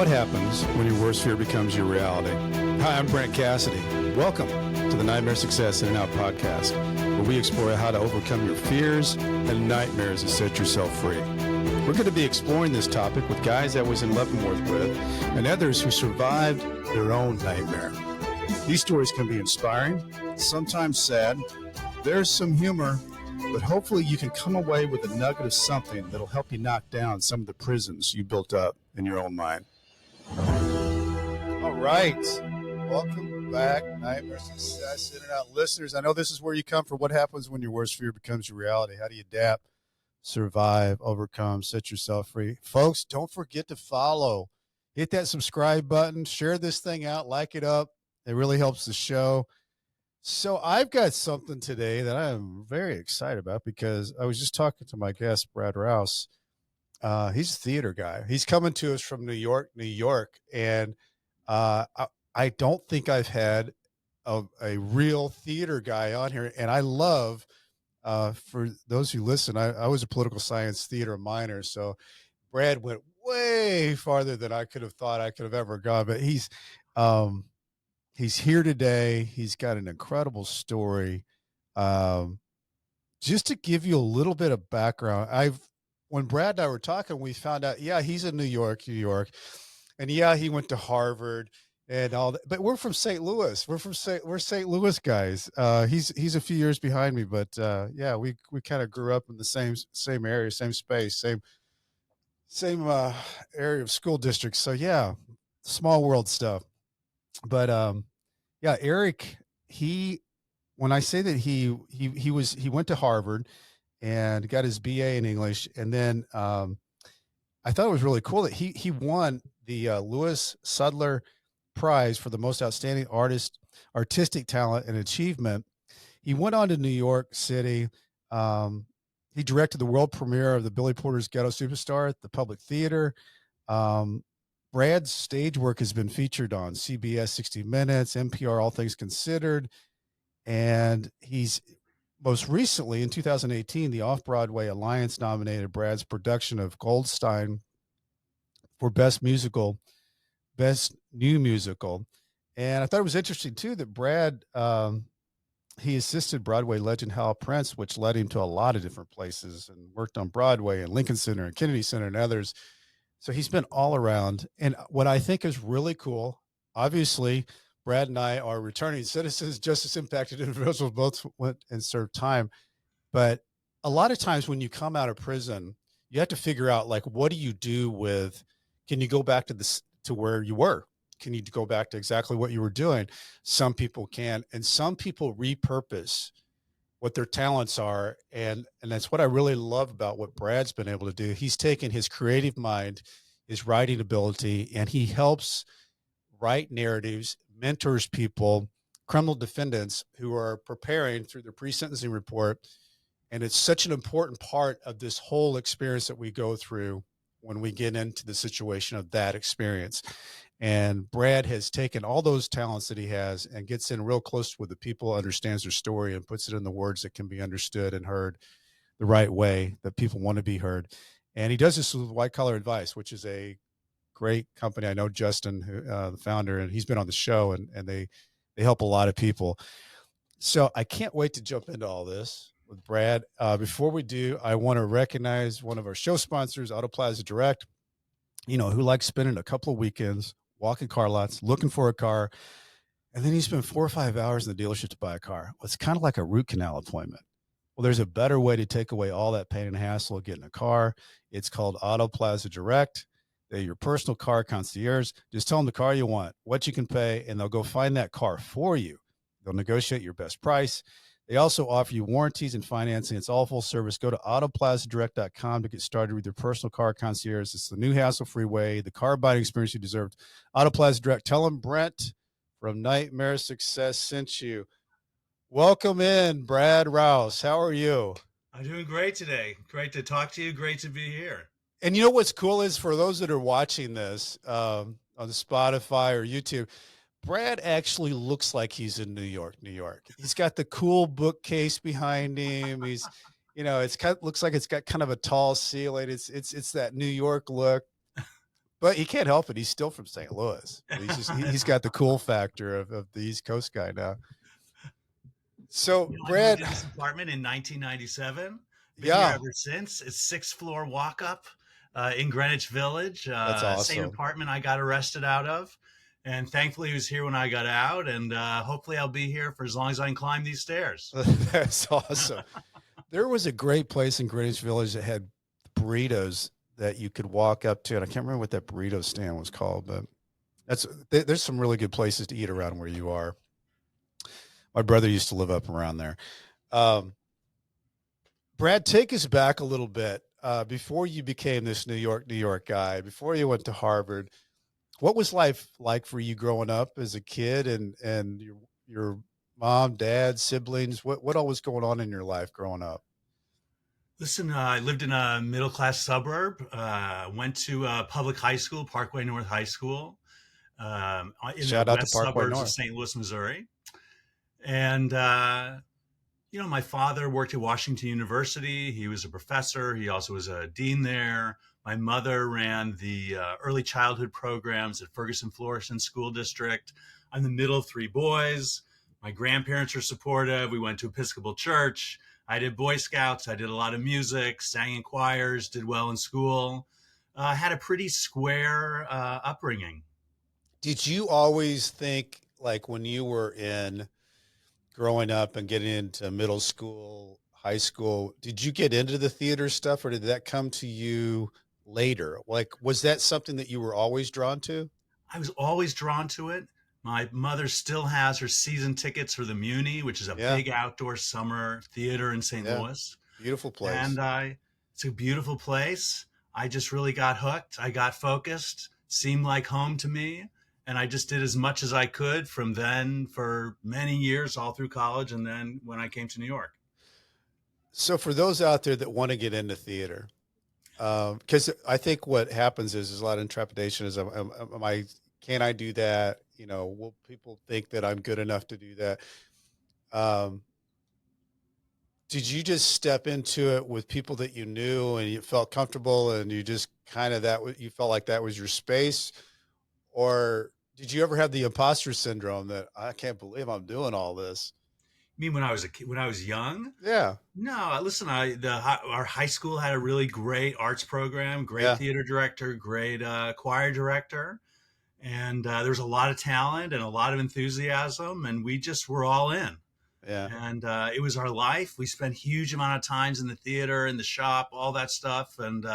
What happens when your worst fear becomes your reality? Hi, I'm Brent Cassity. Welcome to the Nightmare Success In and Out podcast, where we explore how to overcome your fears and nightmares and set yourself free. We're going to be exploring this topic with guys I was in Leavenworth with and others who survived their own nightmare. These stories can be inspiring, sometimes sad. There's some humor, but hopefully you can come away with a nugget of something that'll help you knock down some of the prisons you built up in your own mind. All right. Welcome back, Nightmare Success In and Out listeners. I know this is where you come for what happens when your worst fear becomes your reality. How do you adapt, survive, overcome, set yourself free? Folks, don't forget to follow. Hit that subscribe button. Share this thing out. Like it up. It really helps the show. So I've got something today that I'm very excited about because I was just talking to my guest, Brad Rouse. He's a theater guy. He's coming to us from New York. And I don't think I've had a real theater guy on here. And I love, for those who listen, I was a political science theater minor. So Brad went way farther than I could have thought I could have ever gone. But he's here today. He's got an incredible story. Just to give you a little bit of background, when Brad and I were talking, we found out, yeah, he's in New York, and yeah, he went to Harvard and all that. But we're from St. Louis. We're St. Louis guys. He's a few years behind me, but yeah, we kind of grew up in the same area, same space, same area of school districts. So yeah, small world stuff. But yeah, Eric, when I say that he went to Harvard and got his BA in English. And then I thought it was really cool that he won the Lewis Sudler Prize for the most outstanding artistic talent and achievement. He went on to New York City. He directed the world premiere of the Billy Porter's Ghetto Superstar at the Public Theater. Brad's stage work has been featured on CBS 60 Minutes, NPR, All Things Considered. And he's most recently in 2018, the Off-Broadway Alliance nominated Brad's production of Goldstein for Best New Musical. And I thought it was interesting too, that Brad, he assisted Broadway legend Hal Prince, which led him to a lot of different places, and worked on Broadway and Lincoln Center and Kennedy Center and others. So he's been all around. And what I think is really cool, obviously, Brad and I are returning citizens, justice impacted individuals, both went and served time. But a lot of times when you come out of prison, you have to figure out, like, what do you do with, can you go back to where you were? Can you go back to exactly what you were doing? Some people can, and some people repurpose what their talents are. And that's what I really love about what Brad's been able to do. He's taken his creative mind, his writing ability, and he helps write narratives, mentors people, criminal defendants who are preparing through their pre-sentencing report. And it's such an important part of this whole experience that we go through when we get into the situation of that experience. And Brad has taken all those talents that he has and gets in real close with the people, understands their story, and puts it in the words that can be understood and heard the right way that people want to be heard. And he does this with White Collar Advice, which is a great company. I know Justin, the founder, and he's been on the show, and they help a lot of people. So I can't wait to jump into all this with Brad. Before we do, I want to recognize one of our show sponsors, Auto Plaza Direct, who likes spending a couple of weekends walking car lots, looking for a car, and then you spend 4 or 5 hours in the dealership to buy a car. Well, it's kind of like a root canal appointment. Well, there's a better way to take away all that pain and hassle of getting a car. It's called Auto Plaza Direct. They're your personal car concierge. Just tell them the car you want, what you can pay, and they'll go find that car for you. They'll negotiate your best price. They also offer you warranties and financing. It's all full service. Go to autoplazadirect.com to get started with your personal car concierge. It's the new hassle-free way, the car buying experience you deserve. Auto Plaza Direct. Tell them Brent from Nightmare Success sent you. Welcome in, Brad Rouse. How are you? I'm doing great today. Great to talk to you. Great to be here. And you know what's cool is, for those that are watching this on Spotify or YouTube, Brad actually looks like he's in New York. He's got the cool bookcase behind him. He's, looks like it's got kind of a tall ceiling. It's that New York look. But he can't help it. He's still from St. Louis. He's got the cool factor of the East Coast guy now. So, I moved Brad, in this apartment in 1997. Been here yeah, ever since. It's sixth floor walk up in Greenwich Village. that's Same awesome. apartment I got arrested out of. And thankfully, he was here when I got out. And hopefully, I'll be here for as long as I can climb these stairs. That's awesome. There was a great place in Greenwich Village that had burritos that you could walk up to, and I can't remember what that burrito stand was called, but there's some really good places to eat around where you are. My brother used to live up around there. Um, Brad, take us back a little bit. Before you became this New York guy, before you went to Harvard, what was life like for you growing up as a kid, and your mom, dad, siblings? What all was going on in your life growing up? Listen, I lived in a middle class suburb, went to public high school, Parkway North High School, in the Shout out to west Parkway suburbs of North. St. Louis, Missouri. And my father worked at Washington University. He was a professor. He also was a dean there. My mother ran the early childhood programs at Ferguson Florissant School District. I'm the middle of three boys. My grandparents are supportive. We went to Episcopal Church. I did Boy Scouts. I did a lot of music, sang in choirs, did well in school. Had a pretty square upbringing. Did you always think, like, when you were in growing up and getting into middle school, high school, did you get into the theater stuff, or did that come to you later? Like, was that something that you were always drawn to? I was always drawn to it. My mother still has her season tickets for the Muni, which is a Yeah, big outdoor summer theater in St. yeah. Louis. Beautiful place. And it's a beautiful place. I just really got hooked. I got focused, seemed like home to me. And I just did as much as I could from then for many years, all through college. And then when I came to New York. So for those out there that want to get into theater, because I think what happens is there's a lot of intrepidation. Am I? Can I do that? Will people think that I'm good enough to do that? Um, did you just step into it with people that you knew and you felt comfortable, and you just kind of you felt like that was your space, or did you ever have the imposter syndrome that I can't believe I'm doing all this? I mean, when I was a kid, when I was young, Yeah, no, listen. Our high school had a really great arts program, great yeah, theater director, great choir director, and there was a lot of talent and a lot of enthusiasm, and we just were all in. yeah. And it was our life. We spent huge amount of times in the theater, in the shop, all that stuff, and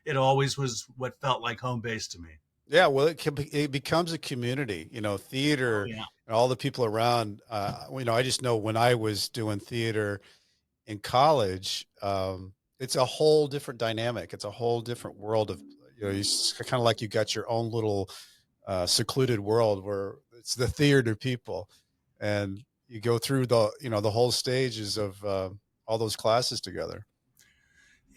it always was what felt like home base to me. Yeah, well, it becomes a community, Oh theater yeah. and all the people around. I just know when I was doing theater in college, it's a whole different dynamic. It's a whole different world of, it's kind of like you got your own little secluded world where it's the theater people, and you go through the whole stages of all those classes together.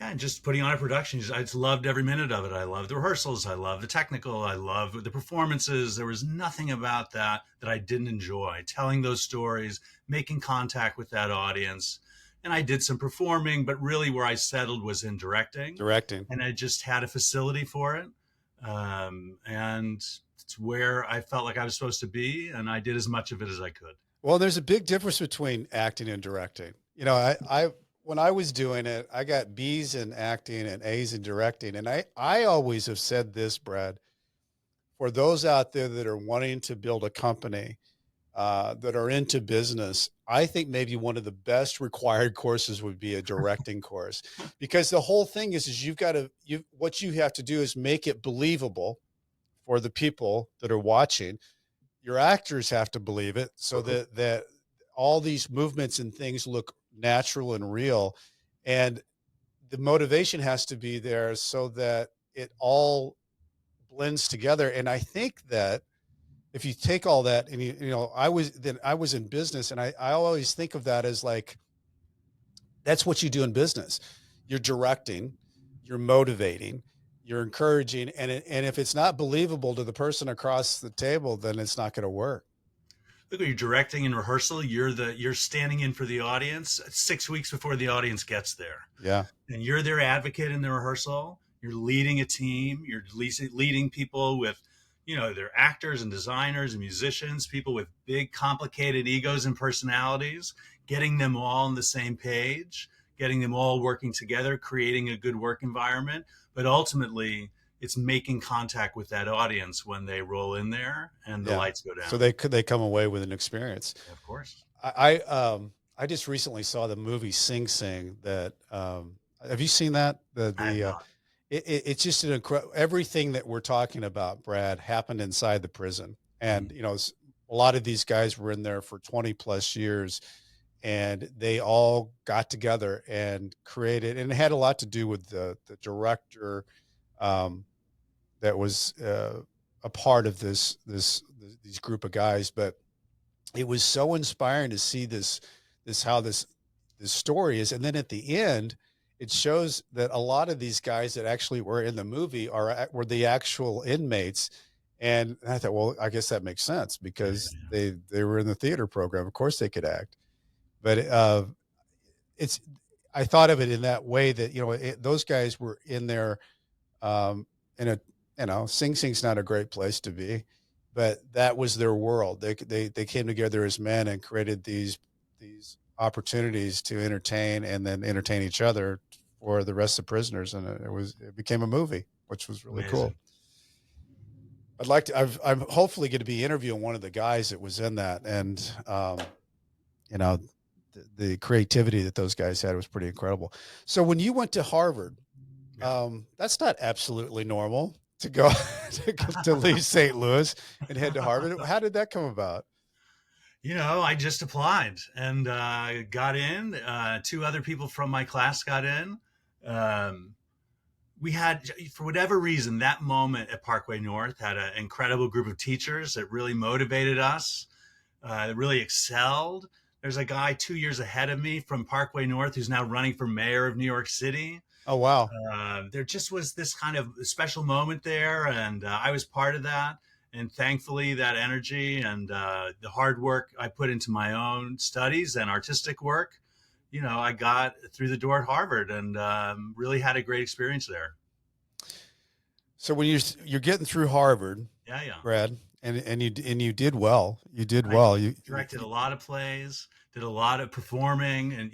Yeah, and just putting on a production, I just loved every minute of it. I loved the rehearsals. I loved the technical. I loved the performances. There was nothing about that I didn't enjoy. Telling those stories, making contact with that audience. And I did some performing, but really where I settled was in directing. Directing. And I just had a facility for it. And it's where I felt like I was supposed to be. And I did as much of it as I could. Well, there's a big difference between acting and directing. I when I was doing it, I got B's in acting and A's in directing. And I always have said this, Brad, for those out there that are wanting to build a company, that are into business, I think maybe one of the best required courses would be a directing course, because the whole thing is what you have to do is make it believable for the people that are watching. Your actors have to believe it so that all these movements and things look natural and real, and the motivation has to be there so that it all blends together. And I think that if you take all that and I was in business, and I always think of that as like, that's what you do in business. You're directing, you're motivating, you're encouraging, and if it's not believable to the person across the table, then it's not going to work. Look, when you're directing in rehearsal, you're standing in for the audience 6 weeks before the audience gets there. Yeah. And you're their advocate in the rehearsal. You're leading a team. You're leading people with, they're actors and designers and musicians, people with big, complicated egos and personalities, getting them all on the same page, getting them all working together, creating a good work environment. But ultimately, it's making contact with that audience when they roll in there and the Yeah. lights go So down. they come away with an experience. Of course. I just recently saw the movie Sing Sing. That have you seen that? I have not. It's just an incredible. Everything that we're talking about, Brad, happened inside the prison, and Mm. a lot of these guys were in there for 20 plus years, and they all got together and created, and it had a lot to do with the director um, that was a part of these group of guys, but it was so inspiring to see this how this story is, and then at the end it shows that a lot of these guys that actually were in the movie were the actual inmates. And I thought, well, I guess that makes sense Yeah, because yeah, they were in the theater program, of course they could act. But it's I thought of it in that way that those guys were in there um, in a Sing Sing's not a great place to be, but that was their world. They came together as men and created these opportunities to entertain and then entertain each other for the rest of the prisoners, and it became a movie, which was yeah. really cool. Amazing. I'd like to. I'm hopefully going to be interviewing one of the guys that was in that, and you know, the creativity that those guys had was pretty incredible. So when you went to Harvard, Yeah. that's not absolutely normal to go to leave St. Louis and head to Harvard. How did that come about? I just applied and got in. Two other people from my class got in. Um, we had, for whatever reason, that moment at Parkway North had an incredible group of teachers that really motivated us, that really excelled. There's a guy 2 years ahead of me from Parkway North who's now running for mayor of New York City. Oh, wow. There just was this kind of special moment there, and I was part of that. And thankfully, that energy and the hard work I put into my own studies and artistic work, I got through the door at Harvard and really had a great experience there. So when you're getting through Harvard, Yeah, yeah. Brad, and you did well. You did I well. directed a lot of plays, did a lot of performing and,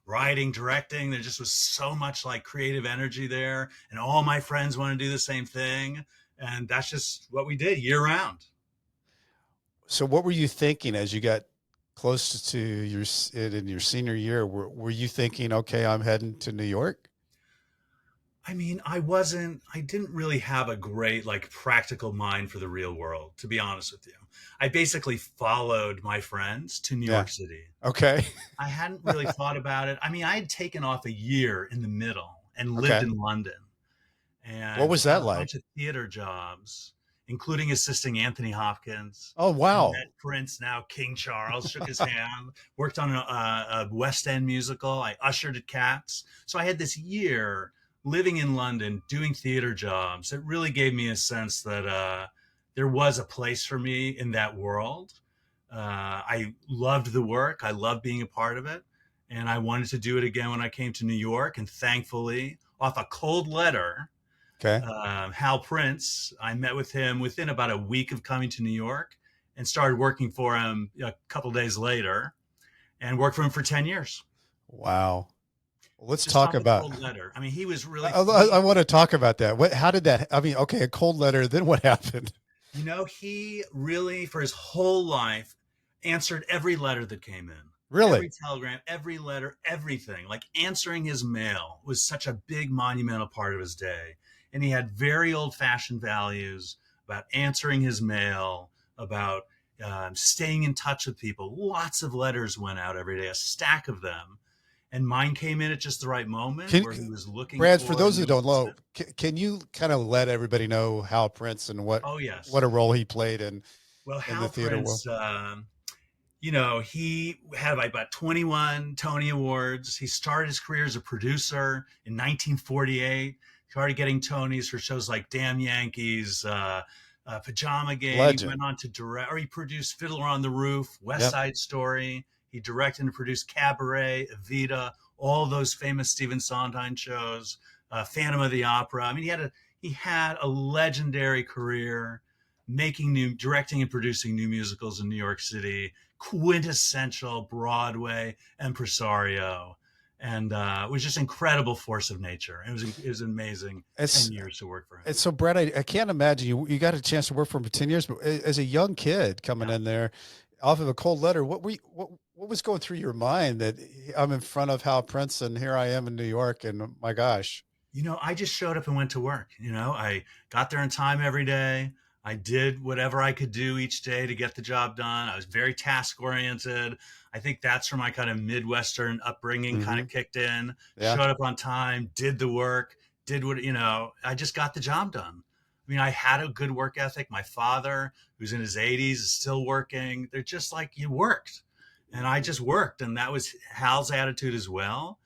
writing, directing. There just was so much like creative energy there. And all my friends want to do the same thing. And that's just what we did year round. So what were you thinking as you got close to in your senior year? Were you thinking, okay, I'm heading to New York? I mean, I didn't really have a great, like, practical mind for the real world, to be honest with you. I basically followed my friends to New Yeah. York City. Okay. I hadn't really thought about it. I mean, I had taken off a year in the middle and lived Okay. in London What and was had that a like? bunch of theater jobs, including assisting Anthony Hopkins. Oh, wow. Met Prince, now King Charles, shook his hand, worked on a West End musical. I ushered at Cats. So I had this year living in London, doing theater jobs. It really gave me a sense that there was a place for me in that world. I loved the work. I loved being a part of it. And I wanted to do it again when I came to New York. And thankfully, off a cold letter, Okay. Hal Prince. I met with him within about a week of coming to New York and started working for him a couple days later and worked for him for 10 years. Wow. Well, let's Just talk off a about. cold letter. I mean, he was really, I want to talk about that. How did that? I mean, okay, a cold letter. Then what happened? he really, for his whole life, answered every letter that came in. Really? Every telegram, every letter, everything. Like answering his mail was such a big monumental part of his day. And he had very old fashioned values about answering his mail, about staying in touch with people. Lots of letters went out every day, a stack of them. And mine came in at just the right moment Can where he was looking Brad, for for a those that new don't know, assistant. can you kind of let everybody know Hal Prince and Oh, what yes. a role he played Well, in the Hal theater world? Prince, he had like about 21 Tony Awards. He started his career as a producer in 1948. He started getting Tonys for shows like Damn Yankees, Pajama Game. He Legend. went on to direct, or he produced Fiddler on the Roof, West Yep. Side Story. He directed and produced Cabaret, Evita, all those famous Stephen Sondheim shows. Phantom of the Opera. I mean, he had a legendary career, directing and producing new musicals in New York City, quintessential Broadway impresario, and was just incredible force of nature. It was amazing It's 10 years to work for him. And so, Brett, I can't imagine you got a chance to work for him for 10 years, but as a young kid coming Yeah. in there off of a cold letter, what was going through your mind that I'm in front of Hal Prince and here I am in New York and my gosh. I just showed up and went to work. I got there in time every day. I did whatever I could do each day to get the job done. I was very task oriented. I think that's where my kind of Midwestern upbringing kind Hmm. of kicked in. Yeah. Showed up on time, did the work, did I just got the job done. I mean, I had a good work ethic. My father, who's in his 80s, is still working. They're just like, you worked. And I just worked. And that was Hal's attitude as well.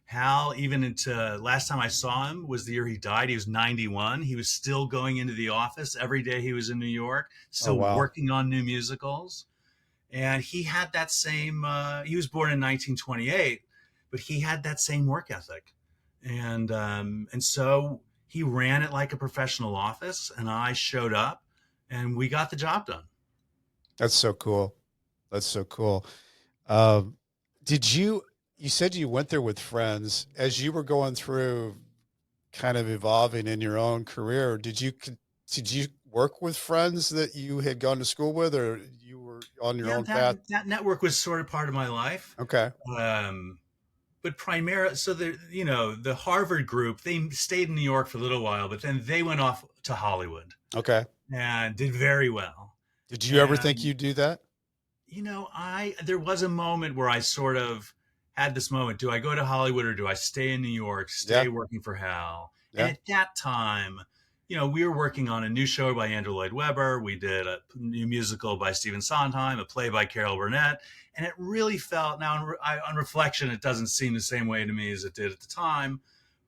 Hal, even into last time I saw him was the year he died. He was 91. He was still going into the office every day he was in New York, Oh, still wow. working on new musicals. And he had that same, he was born in 1928, but he had that same work ethic. And so he ran it like a professional office, and I showed up and we got the job done. That's so cool. That's so cool. Um, did you said you went there with friends as you were going through kind of evolving in your own career. Did you work with friends that you had gone to school with, or you were on your Yeah, own path? that network was sort of part of my life. Okay. Um, but primarily, so the Harvard group, they stayed in New York for a little while, but then they went off to Hollywood Okay. and did very well. Did you ever think And you'd do that? I there was a moment where I sort of had this moment: do I go to Hollywood or do I stay in New York, Yeah. stay working for Hal? And Yeah. at that time, we were working on a new show by Andrew Lloyd Webber. We did a new musical by Stephen Sondheim, a play by Carol Burnett, and it really felt now on reflection, it doesn't seem the same way to me as it did at the time.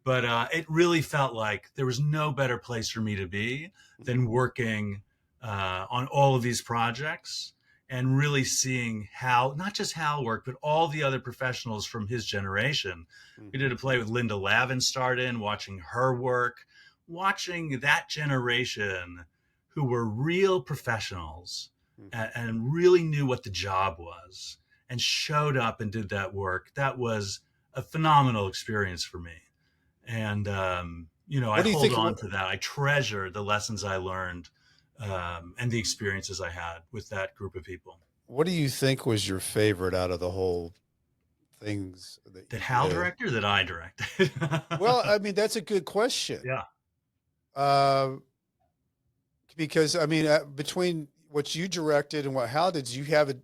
But it really felt like there was no better place for me to be than working on all of these projects and really seeing how not just Hal worked, but all the other professionals from his generation. We did Mhm. a play with Linda Lavin starred in, watching her work, watching that generation who were real professionals Mhm. and really knew what the job was and showed up and did that work. That was a phenomenal experience for me. And, I What do you hold think? on to that. I treasure the lessons I learned and the experiences I had with that group of people. What do you think was your favorite out of the whole things that That you Hal did? directed, that I directed. Well, I mean, that's a good question. Yeah. Uh, because I mean, between what you directed and what Hal did, you have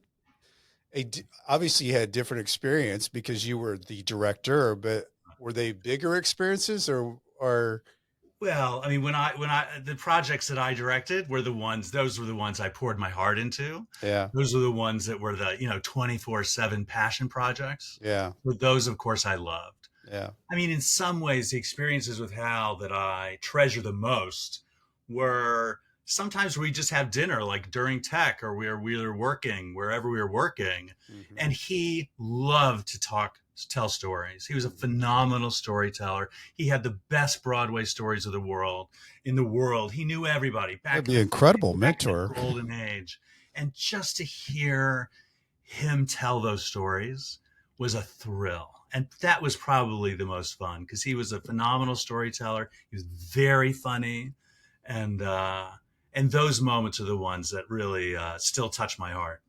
obviously you had different experience because you were the director, but were they bigger experiences or Well, I mean, the projects that I directed were those were the ones I poured my heart into. yeah, Those were the ones that were the, 24/7 passion projects. yeah, But those, of course, I loved. yeah, I mean, in some ways, the experiences with Hal that I treasure the most were sometimes we just have dinner, like during tech, or we were working wherever we were working, hmm, and he loved to tell stories. He was a hmm. phenomenal storyteller. He had the best Broadway stories of the world in the world. He knew everybody That'd back in be an the incredible 50s, back in the mentor. golden age, and just to hear him tell those stories was a thrill. And that was probably the most fun because he was a phenomenal storyteller. He was very funny. And, uh, and those moments are the ones that really still touch my heart.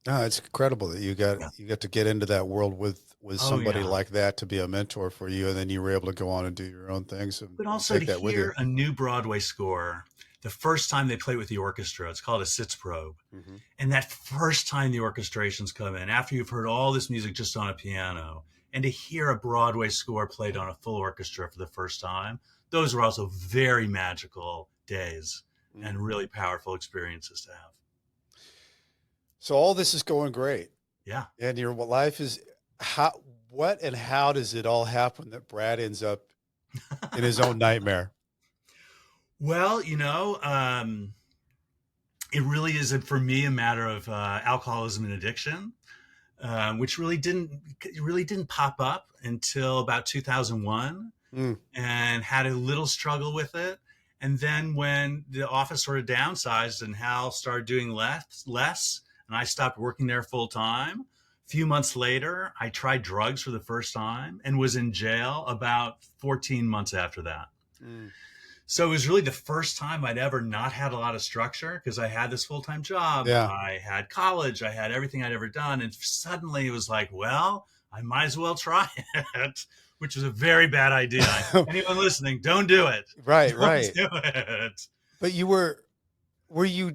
No, it's incredible that Yeah. you got to get into that world with Oh, somebody yeah. like that to be a mentor for you, and then you were able to go on and do your own things But and also to take that with you. hear a new Broadway score the first time they play with the orchestra, it's called a Sitzprobe. Hmm. And that first time the orchestrations come in, after you've heard all this music just on a piano, and to hear a Broadway score played on a full orchestra for the first time, those were also very magical days and Hmm. really powerful experiences to have. So all this is going great, Yeah. and your life is how what and how does it all happen that Brad ends up in his own nightmare? Well, it really is for me a matter of alcoholism and addiction, which really didn't pop up until about 2001. Mm. and had a little struggle with it. And then when the office sort of downsized and Hal started doing less, and I stopped working there full time, a few months later, I tried drugs for the first time and was in jail about 14 months after that. Mm. So it was really the first time I'd ever not had a lot of structure because I had this full time job, Yeah. I had college, I had everything I'd ever done. And suddenly it was like, well, I might as well try it, which was a very bad idea. Anyone listening, don't do it. Right, Don't right. do it. But were you,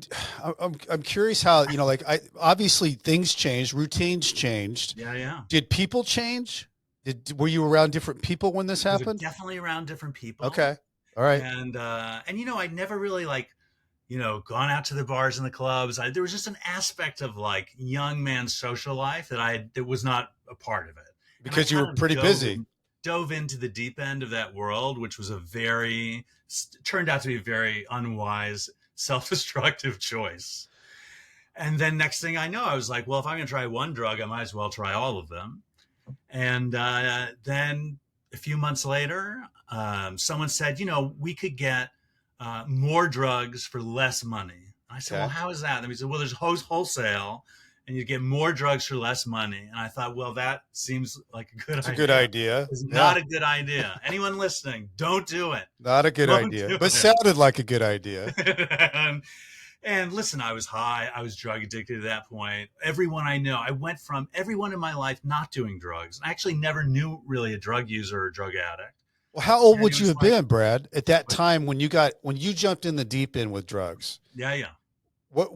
I'm curious how, like obviously things changed, routines changed. Yeah, yeah. Did people change? Were you around different people when this I was happened? definitely around different people. Okay. All right. And I'd never really gone out to the bars and the clubs. There was just an aspect of like young man social life that was not a part of it. And I Because you were kind of pretty busy. dove into the deep end of that world, which was turned out to be a very unwise, self-destructive choice. And then next thing I know, I was like, well, if I'm going to try one drug, I might as well try all of them. And then a few months later, someone said, we could get more drugs for less money. I said, well, Okay. how is that? And he said, well, there's wholesale and you get more drugs for less money. And I thought, well, that seems like a good It's a good idea. idea. It's Yeah. not a good idea. Anyone listening, don't do it. Not a good Don't idea, do but it. sounded like a good idea. And listen, I was high. I was drug addicted at that point. Everyone I know, I went from everyone in my life not doing drugs. I actually never knew really a drug user or a drug addict. Well, how old And would it you was have like, been, Brad, at that time when you jumped in the deep end with drugs? yeah, yeah. What,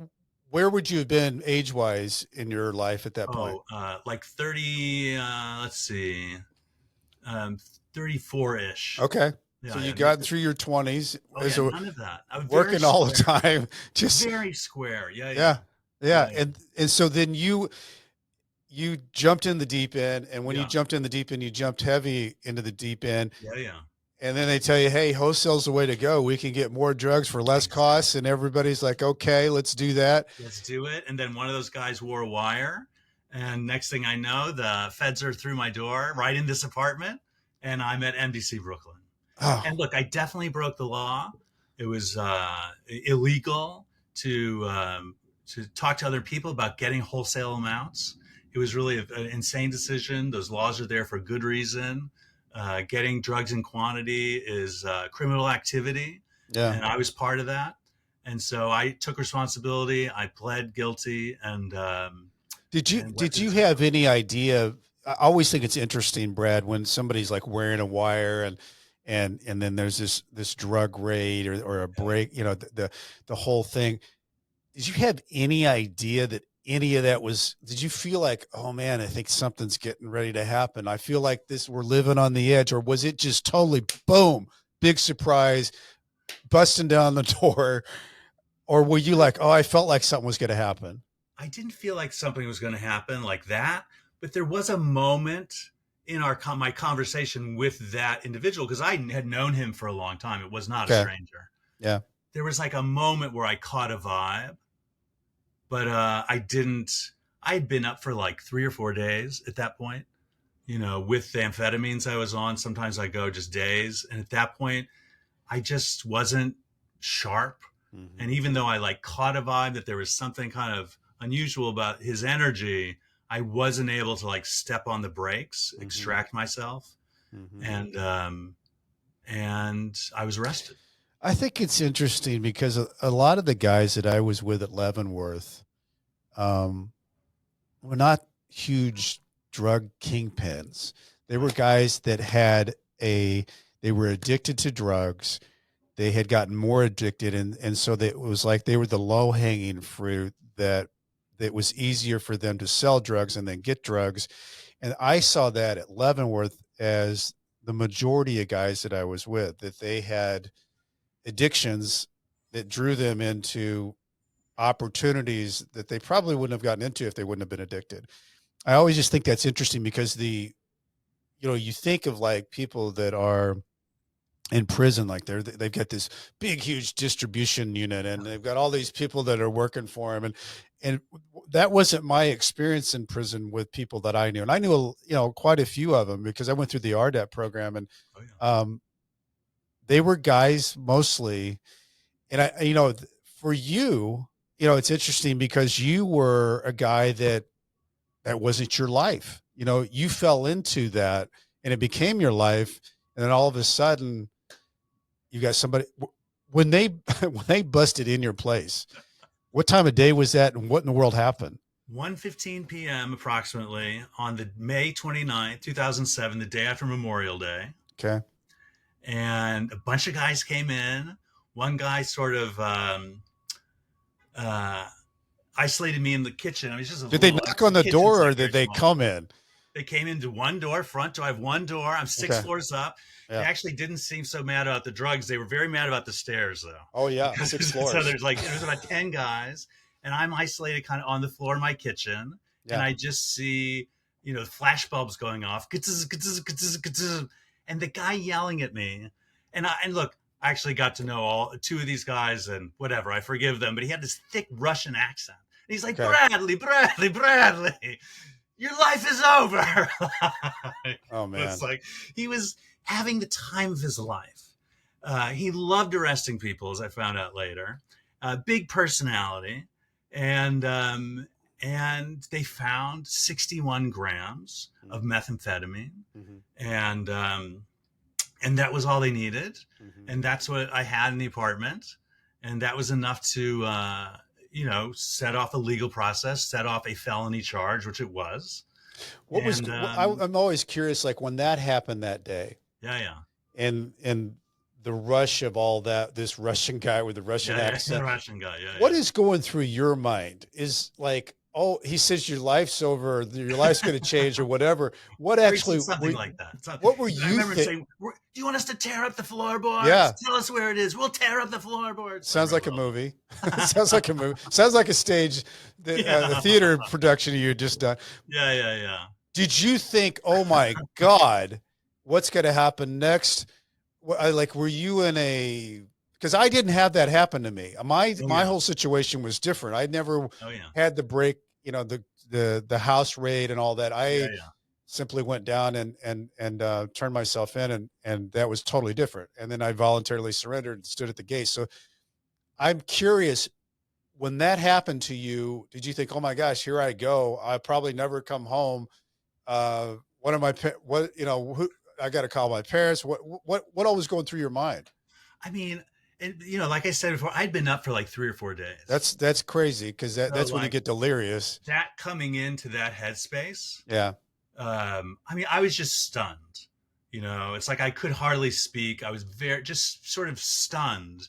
where would you have been age wise in your life at that point? Oh, like 30, let's see, 34-ish. Okay. So Yeah, you yeah. got through your 20s Oh, as yeah, a none of that. I'm very working all the square. time. Just Very square. Yeah, yeah. yeah. Yeah. Yeah, yeah. And so then you jumped in the deep end, and when you Yeah, jumped in the deep end, you jumped heavy into the deep end. yeah, yeah. And then they tell you, hey, wholesale's the way to go. We can get more drugs for less costs. Exactly. And everybody's like, okay, let's do that. Let's do it. And then one of those guys wore a wire. And next thing I know, the feds are through my door right in this apartment. And I'm at MDC Brooklyn. Oh, And look, I definitely broke the law. It was illegal to talk to other people about getting wholesale amounts. It was really an insane decision. Those laws are there for good reason. Getting drugs in quantity is criminal activity, yeah. and I was part of that. And so I took responsibility. I pled guilty, and went Did through you this have program. any idea? I always think it's interesting, Brad, when somebody's like wearing a wire and then there's this drug raid or a Yeah. break, the whole thing. Did you have any idea that any of that was, did you feel like, oh man, I think something's getting ready to happen? I feel like we're living on the edge, or was it just totally boom, big surprise, busting down the door? Or were you like, oh, I felt like something was going to happen? I didn't feel like something was going to happen like that, but there was a moment in my conversation with that individual because I had known him for a long time. It was not a Okay. stranger. Yeah. There was like a moment where I caught a vibe, but I didn't. I had been up for like 3 or 4 days at that point. With the amphetamines I was on, sometimes I go just days, and at that point, I just wasn't sharp. Mm-hmm. And even though I like caught a vibe that there was something kind of unusual about his energy, I wasn't able to like step on the brakes, Mm-hmm. extract myself, Mm-hmm. and I was arrested. I think it's interesting because a lot of the guys that I was with at Leavenworth, um, were not huge drug kingpins. They were Right. guys that they were addicted to drugs. They had gotten more addicted. And so it was like they were the low hanging fruit that was easier for them to sell drugs and then get drugs. And I saw that at Leavenworth as the majority of guys that I was with, that they had addictions that drew them into opportunities that they probably wouldn't have gotten into if they wouldn't have been addicted. I always just think that's interesting because you think of like people that are in prison, like they've got this big, huge distribution unit and they've got all these people that are working for them. And that wasn't my experience in prison with people that I knew. And I knew, quite a few of them because I went through the RDAP program, and Oh yeah. they were guys mostly. And for you, it's interesting because you were a guy that wasn't your life. You fell into that and it became your life. And then all of a sudden you got somebody when they, when they busted in your place, what time of day was that and what in the world happened? 1:15 p.m. approximately on the May 29th, 2007, the day after Memorial Day. Okay. And a bunch of guys came in. One guy sort of uh, isolated me in the kitchen. I mean, it's just a Did they little, knock on the the kitchen's door or like did very they small. come in? They came into one door, front door. I have one door. I'm six Okay. floors up. They Yeah. actually didn't seem so mad about the drugs. They were very mad about the stairs, though. Oh yeah. Because 6 so floors. there's about 10 guys, and I'm isolated kind of on the floor in my kitchen, and Yeah. I just see, flash bulbs going off, and the guy yelling at me, and look, I actually got to know two of these guys, and whatever, I forgive them, but he had this thick Russian accent. And he's like, Okay. Bradley, your life is over. Oh man. It's like he was having the time of his life. He loved arresting people, as I found out later. Big personality, and they found 61 grams of methamphetamine, and that was all they needed, and that's what I had in the apartment, and that was enough to set off a legal process, set off a felony charge, which it was. What was I'm always curious, like when that happened that day. Yeah. And the rush of all that, this Russian guy with the Russian accent. The Russian guy, What is going through your mind? Is like, oh, he says your life's over, your life's going to change or whatever. What actually, something like that. What were you I remember saying, do you want us to tear up the floorboards? Yeah. Tell us where it is. We'll tear up the floorboards. Sounds like a movie. Sounds like a movie. Sounds like a stage, the theater production you had just done. Yeah. Did you think, oh my God, what's going to happen next? Were you in a, because I didn't have that happen to me. My whole situation was different. I never had the break, the house raid and all that. I simply went down and turned myself in, and that was totally different. And then I voluntarily surrendered and stood at the gate. So I'm curious, when that happened to you, did you think, oh my gosh, here I go, I probably never come home? I got to call my parents. What all was going through your mind? I mean, like I said before, I'd been up for like 3 or 4 days. That's crazy, because that's when you get delirious. That coming into that headspace. Yeah. I mean, I was just stunned. It's like I could hardly speak. I was just sort of stunned.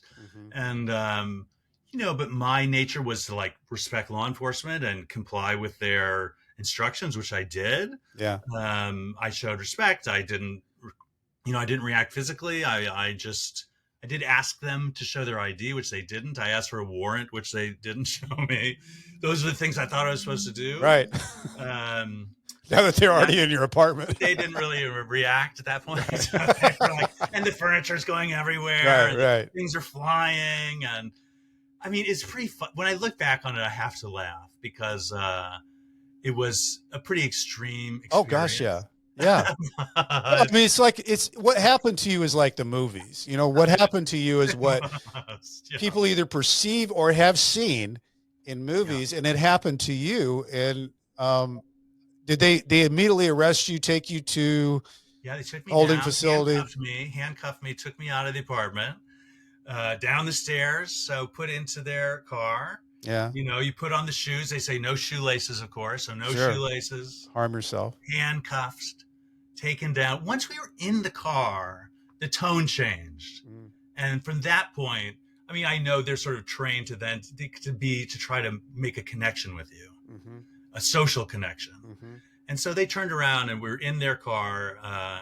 And, but my nature was to like respect law enforcement and comply with their instructions, which I did. Yeah. I showed respect. I didn't react physically. I did ask them to show their ID, which they didn't. I asked for a warrant, which they didn't show me. Those are the things I thought I was supposed to do. Right. Now that they're already in your apartment. They didn't really react at that point. They were like, and the furniture's going everywhere. Right. Things are flying. And I mean, it's pretty fun. When I look back on it, I have to laugh because it was a pretty extreme experience. Oh gosh, yeah. Yeah. I mean, it's what happened to you is like the movies. What happened to you is what people either perceive or have seen in movies, and it happened to you. And did they immediately arrest you, take you to they took me holding down, facility? handcuffed me, took me out of the apartment, down the stairs, so put into their car. Yeah. You put on the shoes. They say no shoelaces, of course. So no shoelaces. Harm yourself. Handcuffed, taken down. Once we were in the car, the tone changed. And from that point, I mean, I know they're sort of trained to try to make a connection with you, a social connection. And so they turned around and we're in their car,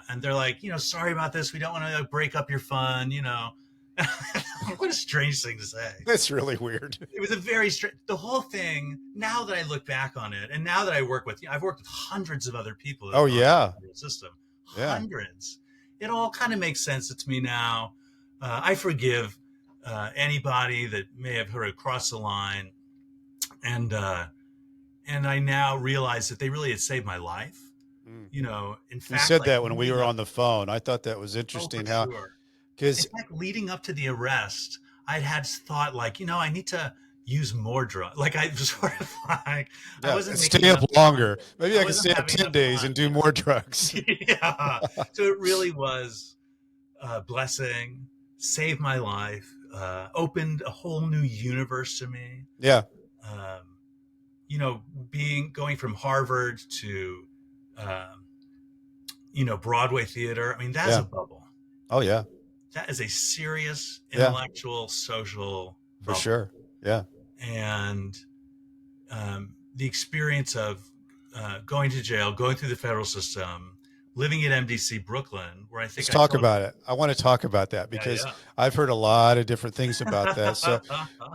and they're like, sorry about this. We don't want to break up your fun, What a strange thing to say. That's really weird. It was a very strange, the whole thing, now that I look back on it, and now that I work with, I've worked with hundreds of other people. Oh, yeah. In the system. Yeah. Hundreds. It all kind of makes sense to me now. I forgive anybody that may have heard crossed the line. And, and I now realize that they really had saved my life. Mm. In You fact, said like that when we leading were up, on the phone. I thought that was oh, for interesting how, sure. In because fact, leading up to the arrest, I'd had thought like, I need to use more drugs. Like I was sort of like, I yeah, wasn't making stay up enough longer. progress. Maybe I I can wasn't stay up having 10 enough days fun. and do more drugs. Yeah. So it really was a blessing, saved my life, opened a whole new universe to me. Yeah. Um, going from Harvard to, um, Broadway theater. I mean, that's a Yeah. bubble. Oh, yeah. That is a serious Yeah, intellectual, social for bubble. sure. Yeah. And the experience of going to jail, going through the federal system, living at MDC Brooklyn, where I Let's think I talk told about it. I want to talk about that because you, I've heard a lot of different things about that. So,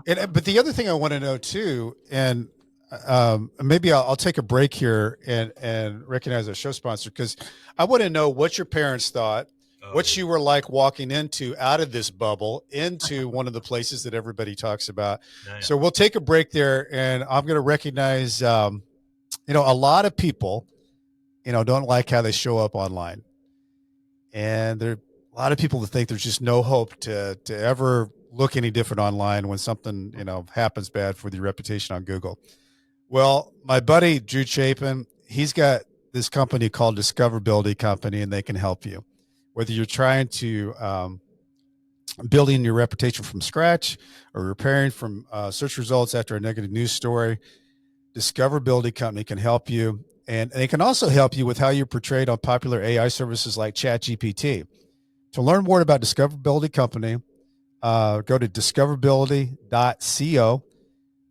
yeah, but the other thing I want to know too, and maybe I'll take a break here and recognize our show sponsor because I want to know what your parents thought, what oh, you were like walking into out of this bubble into one of the places that everybody talks about. yeah, yeah. So we'll take a break there, and I'm going to recognize, a lot of people, don't like how they show up online, and there are a lot of people that think there's just no hope to ever look any different online when something happens bad for your reputation on Google. Well, my buddy Drew Chapin, he's got this company called Discoverability Company, and they can help you. Whether you're trying to building your reputation from scratch or repairing from search results after a negative news story, Discoverability Company can help you. And they can also help you with how you're portrayed on popular AI services like ChatGPT. To learn more about Discoverability Company, go to discoverability.co.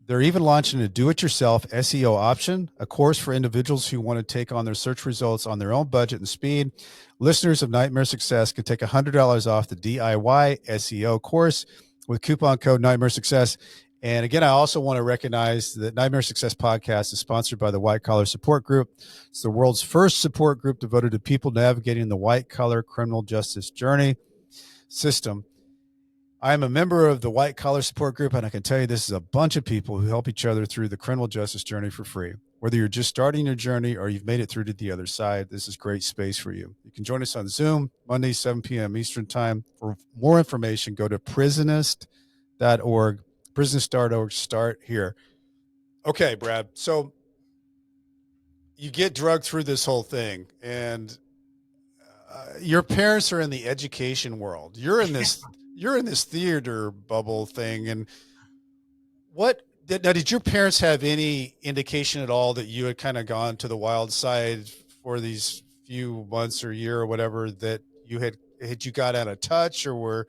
They're even launching a do it yourself SEO option, a course for individuals who want to take on their search results on their own budget and speed. Listeners of Nightmare Success can take $100 off the DIY SEO course with coupon code Nightmare Success. And again, I also want to recognize that Nightmare Success podcast is sponsored by the White Collar Support Group. It's the world's first support group devoted to people navigating the white collar criminal justice journey system. I am a member of the White Collar Support Group, and I can tell you this is a bunch of people who help each other through the criminal justice journey for free. Whether you're just starting your journey or you've made it through to the other side, this is great space for you. You can join us on Zoom, Monday, 7 p.m. Eastern Time. For more information, go to prisonist.org, prisonist.org, start here. Okay, Brad. So you get drugged through this whole thing, and your parents are in the education world. You're in this theater bubble thing, and now did your parents have any indication at all that you had kind of gone to the wild side for these few months or year or whatever, that you got out of touch, or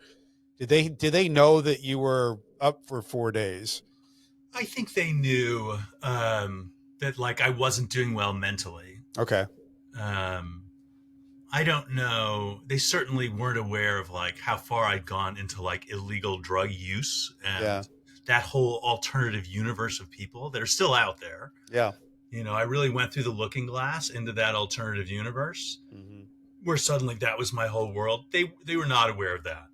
did they know that you were up for 4 days? I think they knew that like I wasn't doing well mentally. Okay. Um, I don't know. They certainly weren't aware of like how far I'd gone into like illegal drug use Yeah. and that whole alternative universe of people that are still out there. Yeah. I really went through the looking glass into that alternative universe Hmm. where suddenly that was my whole world. They were not aware of that.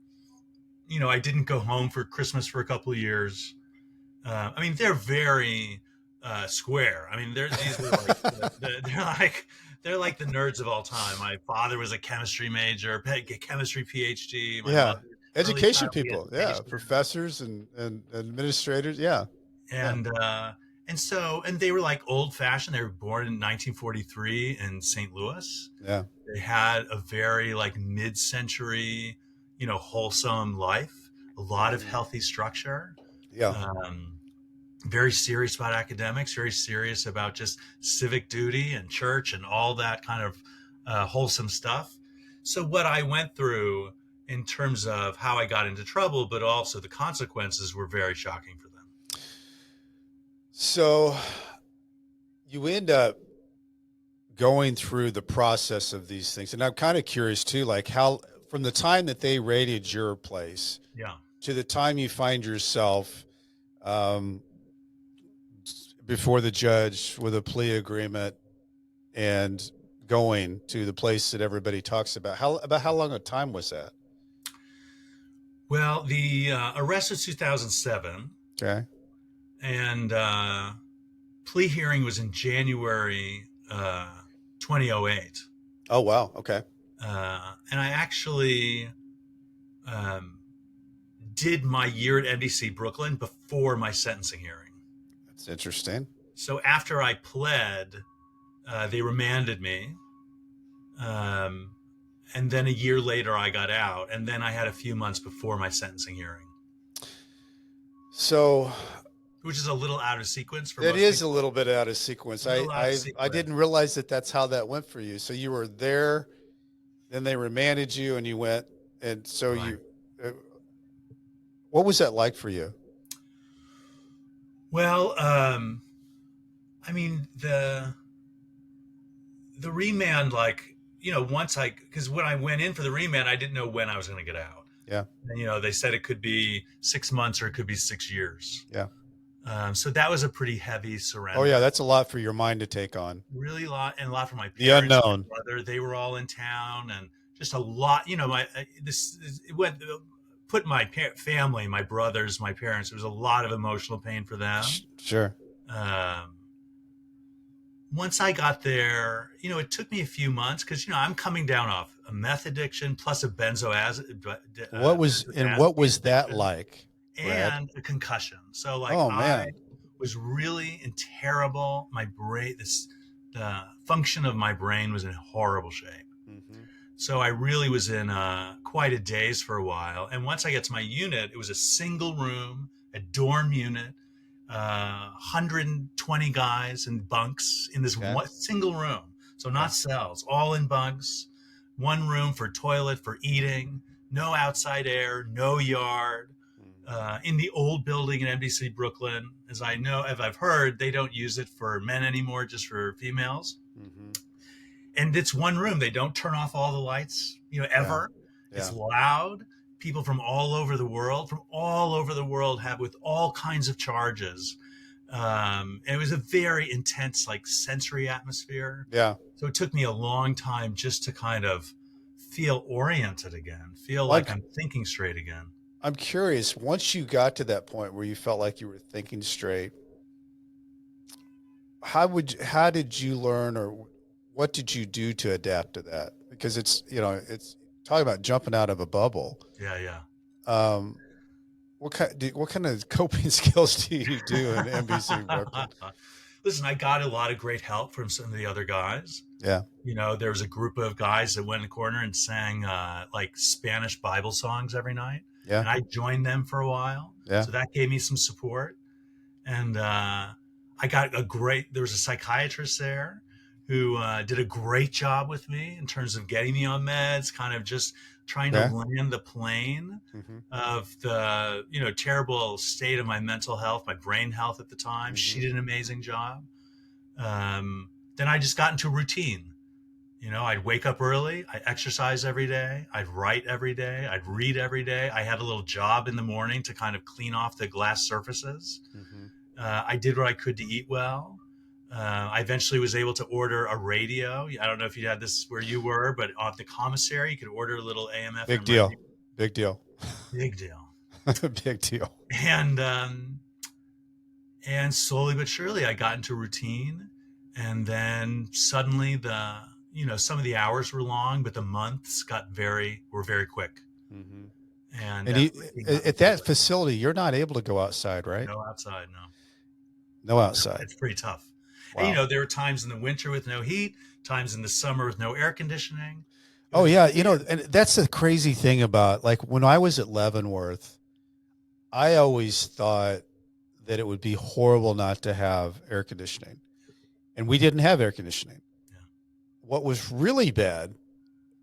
I didn't go home for Christmas for a couple of years. I mean, they're very square. I mean, these are like they're like the nerds of all time. My father was a chemistry major, chemistry PhD. My Yeah. mother early Education childhood people. Yeah. education, Professors and administrators. Yeah. Yeah. and they were like old fashioned. They were born in 1943 in St. Louis. Yeah. They had a very like mid century, wholesome life. A lot of Hmm. healthy structure. Yeah. Um, Very serious about academics, very serious about just civic duty and church and all that kind of wholesome stuff. So, what I went through in terms of how I got into trouble, but also the consequences were very shocking for them. So you end up going through the process of these things. And I'm kind of curious too, like how from the time that they raided your place Yeah. to the time you find yourself um, before the judge with a plea agreement and going to the place that everybody talks about, how long a time was that? Well, the arrest was 2007, Okay. and plea hearing was in January 2008. Oh, wow. Okay. And I actually um, did my year at NBC Brooklyn before my sentencing hearing. That's interesting. So after I pled, they remanded me. Um, and then a year later, I got out. And then I had a few months before my sentencing hearing, So which is a little out of sequence for it most is a people. little bit out of sequence. A little out of I sequence. didn't realize that that's how that went for you. So you were there, then they remanded you, and you went, and so Right. you. Uh, what was that like for you? Well, I mean, the remand, like, once because when I went in for the remand, I didn't know when I was going to get out. Yeah, And, they said it could be 6 months or it could be 6 years. yeah. So that was a pretty heavy Oh, yeah. surrender. That's a lot for your mind to take on. Really a lot, and a lot for my The parents, my unknown. brother. They were all in town, and just a lot. My this it went put my family, my brothers, my parents. It was a lot of emotional pain for them. Sure. Um, Once I got there, it took me a few months because I'm coming down off a meth addiction plus a What benzodiazepine was that addiction like, Brad? and a concussion. So like Oh, I man. was really in terrible. My brain, the function of my brain was in horrible shape. Hmm. So I really was in quite a daze for a while. And once I get to my unit, it was a single room, a dorm unit, 120 guys in bunks in this Okay. one single room. So Okay. not cells, all in bunks, one room for toilet, for eating, no outside air, no yard. Hmm. In the old building in NBC Brooklyn, as I've heard, they don't use it for men anymore, just for females. Hmm. And it's one room. They don't turn off all the lights, Yeah. ever. It's Yeah. loud. People from all over the world have with all kinds of charges. And it was a very intense, like sensory atmosphere. Yeah. So it took me a long time just to kind of feel oriented again, feel Well, like I'm thinking straight again. I'm curious, once you got to that point where you felt like you were thinking straight, how did you learn, or what did you do to adapt to that? Because it's talking about jumping out of a bubble. Yeah, yeah. Um, what kind of coping skills do you do in NBC Brooklyn? Listen, I got a lot of great help from some of the other guys. Yeah. There was a group of guys that went in the corner and sang like Spanish Bible songs every night. Yeah. And I joined them for a while. Yeah. So that gave me some support. And there was a psychiatrist there who did a great job with me in terms of getting me on meds, kind of just trying to Okay. land the plane Hmm. of the, terrible state of my mental health, my brain health at the time. She Hmm. did an amazing job. Then I just got into routine. I'd wake up early, I'd exercise every day, I'd write every day, I'd read every day. I had a little job in the morning to kind of clean off the glass surfaces. Hmm. I did what I could to eat well. I eventually was able to order a radio. I don't know if you had this where you were, but off the commissary, you could order a little AM Big FM radio. deal. Big deal. Big deal. Big deal. And slowly but surely, I got into routine, and then suddenly some of the hours were long, but the months were very quick, Hmm. and And that really got me at through that it. facility, you're not able to go outside, right? No outside, no. No outside. It's pretty tough. And Wow. there were times in the winter with no heat, times in the summer with no air conditioning. It Oh, was yeah. weird. And that's the crazy thing about, like, when I was at Leavenworth, I always thought that it would be horrible not to have air conditioning. And we didn't have air conditioning. Yeah. What was really bad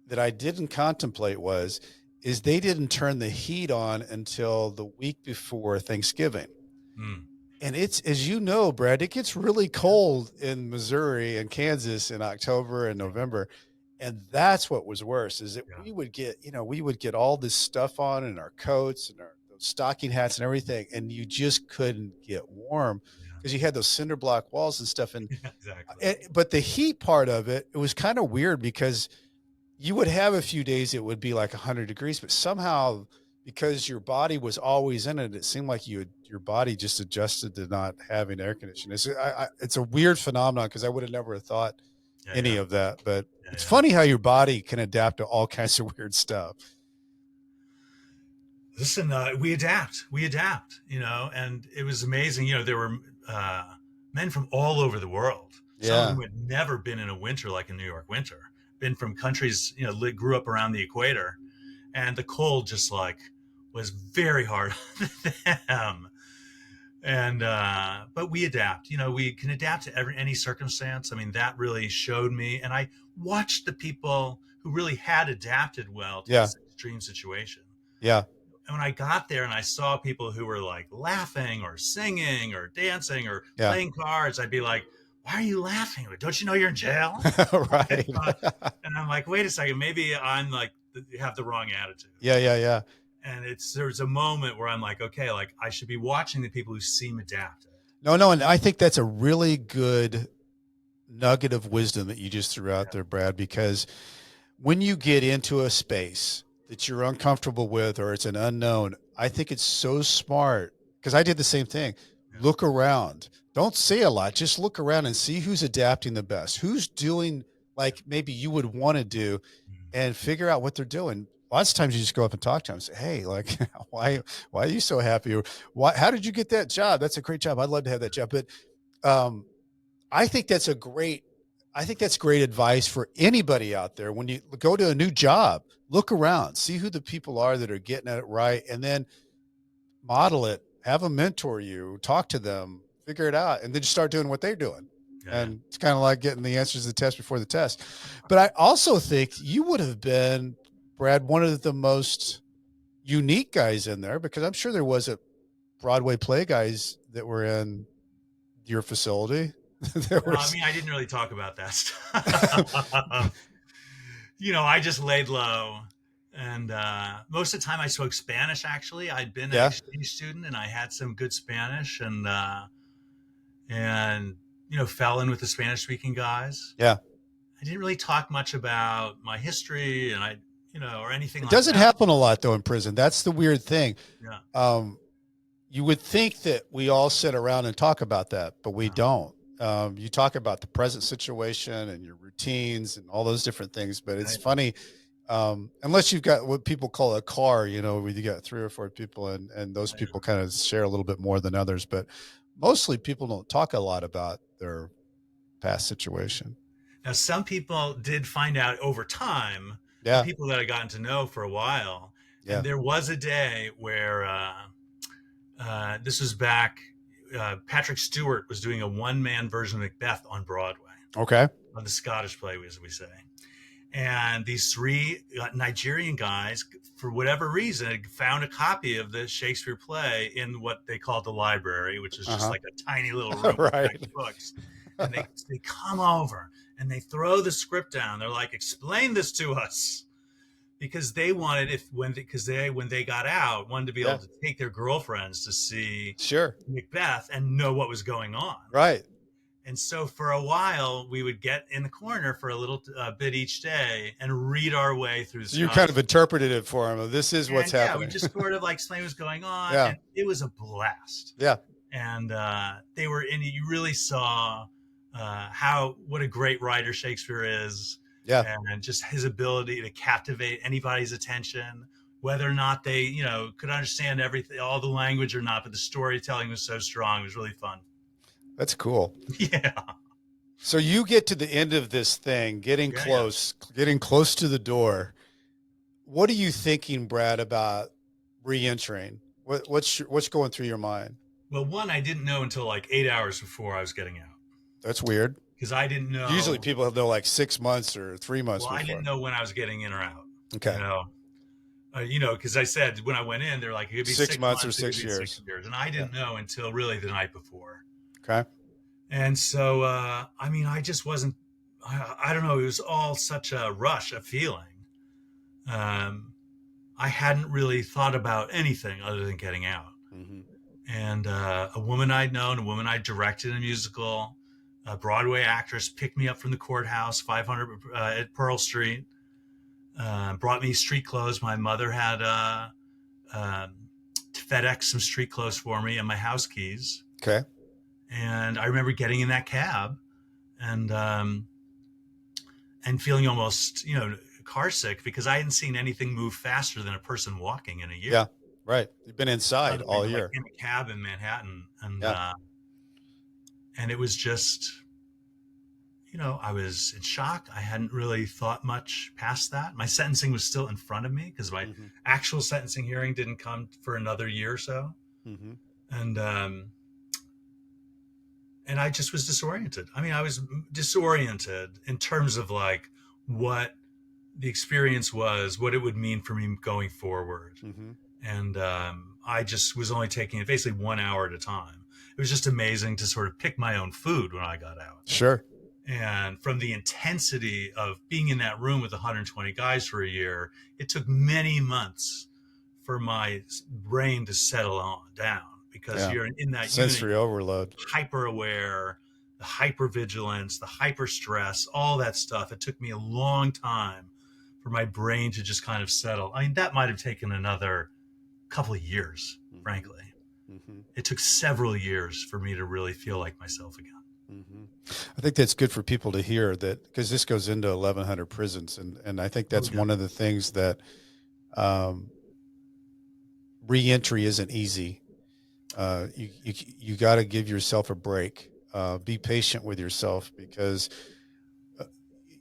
that I didn't contemplate is they didn't turn the heat on until the week before Thanksgiving. Mm. And it's, as you know, Brad, it gets really cold in Missouri and Kansas in October and November. And that's what was worse, is that Yeah. we would get all this stuff on in our coats and our those stocking hats and everything. And you just couldn't get warm because you had those cinder block walls and stuff. And, Yeah, exactly. but the heat part of it was kind of weird because you would have a few days it would be like 100 degrees, but somehow because your body was always in it. It seemed like your body just adjusted to not having air conditioning. It's a weird phenomenon because I would have never thought Yeah, any yeah, of that. But yeah, it's yeah. funny how your body can adapt to all kinds of weird stuff. Listen, we adapt. We adapt. And it was amazing. There were men from all over the world. Some of Yeah. them had never been in a winter like a New York winter. Been from countries, grew up around the equator, and the cold just like was very hard on them. And but we adapt. We can adapt to any circumstance. I mean, that really showed me, and I watched the people who really had adapted well to Yeah. this extreme situation. Yeah. And when I got there and I saw people who were like laughing or singing or dancing or Yeah. playing cards, I'd be like, "Why are you laughing? Don't you know you're in jail?" And, Right. and I'm like, "Wait a second, maybe I'm like have the wrong attitude." Yeah. Yeah. Yeah. And there's a moment where I'm like, okay, like I should be watching the people who seem adapted. No, no. And I think that's a really good nugget of wisdom that you just threw out Yeah, there, Brad, because when you get into a space that you're uncomfortable with or it's an unknown, I think it's so smart because I did the same thing. yeah, Look around. Don't say a lot. Just look around and see who's adapting the best, who's doing like maybe you would want to do, mhm, and figure out what they're doing. Lots of times you just go up and talk to them and say, "Hey, like, why are you so happy? Or how did you get that job? That's a great job. I'd love to have that job." But um, I think that's a great I think that's great advice for anybody out there. When you go to a new job, look around, see who the people are that are getting it right, and then model it, have a mentor you, talk to them, figure it out, and then just start doing what they're doing. yeah, yeah. And it's kind of like getting the answers to the test before the test. But I also think you would have been, Brad, one of the most unique guys in there because I'm sure there was a Broadway play guys that were in your facility. there No, I was mean, I didn't really talk about that stuff. I just laid low. And most of the time I spoke Spanish, actually. I'd been an yeah, exchange student and I had some good Spanish and fell in with the Spanish speaking guys. yeah. I didn't really talk much about my history or anything It like doesn't that. happen a lot though in prison. That's the weird thing. Yeah. Um, you would think that we all sit around and talk about that, but we Yeah. don't. You talk about the present situation and your routines and all those different things, but it's Right. funny. Unless you've got what people call a car, where you got 3 or 4 people and those people kind of share a little bit more than others, but mostly people don't talk a lot about their past situation. Now, some people did find out over time, the Yeah. people that I gotten to know for a while. And Yeah. there was a day where this was back, Patrick Stewart was doing a one-man version of Macbeth on Broadway, Okay. on the Scottish play, as we say. And these three Nigerian guys, for whatever reason, had found a copy of the Shakespeare play in what they called the library, which is just Uh-huh. like a tiny little room with Right. back books. And they come over and they throw the script down. They're like, "Explain this to us," because they wanted when they got out, wanted to be able Yeah. to take their girlfriends to see Sure. Macbeth and know what was going on. Right. And so for a while, we would get in the corner for a little bit each day and read our way through the So you kind Scottish. of interpreted it for him. This is what's And yeah, we happening. just sort of like explained what's going on, Yeah. and it was a blast. Yeah. And they were in. You really saw what a great writer Shakespeare is, Yeah. and just his ability to captivate anybody's attention, whether or not they could understand everything, all the language or not. But the storytelling was so strong; it was really fun. That's cool. Yeah, So you get to the end of this thing, yeah, yeah. getting close to the door. What are you thinking, Brad, about re-entering? What's going through your mind? Well, one, I didn't know until like 8 hours before I was getting out That's weird. because I didn't Usually know. people know like 6 months or 3 months Well, I didn't before. know when I was getting in or out. Okay. You know, because I said when I went in, they're like, it could be 6 months or months, it could 6 years. 6 years, and I Yeah. didn't know until really the night before. Okay. And so, I mean, I just wasn't. I don't know. It was all such a rush of feeling. Um, I hadn't really thought about anything other than getting out. Mm-hmm. And a woman I'd known, a woman I directed a musical, a Broadway actress picked me up from the courthouse, 500 at Pearl Street, brought me street clothes. My mother had to FedEx some street clothes for me and my house keys. Okay. And I remember getting in that cab and feeling almost, car sick because I hadn't seen anything move faster than a person walking in a year. Yeah. Right. You've been inside Suddenly, all like year. in a cab in Manhattan, Yeah. and it was just, I was in shock. I hadn't really thought much past that. My sentencing was still in front of me because my Mm-hmm. actual sentencing hearing didn't come for another year or so, Mm-hmm. and I just was disoriented. I mean, I was disoriented in terms of like what the experience was, what it would mean for me going forward. Mm-hmm. And I just was only taking it basically 1 hour at a time. It was just amazing to sort of pick my own food when I got out. Sure. And from the intensity of being in that room with 120 guys for a year, it took many months for my brain to settle on down because Yeah. you're in that unit, Sensory overload. hyper aware, the hyper vigilance, the hyper stress, all that stuff. It took me a long time for my brain to just kind of settle. I mean, that might have taken another couple of years, Mm-hmm. frankly. Mm-hmm. It took several years for me to really feel like myself again. Mm-hmm. I think that's good for people to hear that because this goes into 1,100 prisons. And I think Oh, that's yeah. one of the things that reentry isn't easy. You got to give yourself a break. Be patient with yourself because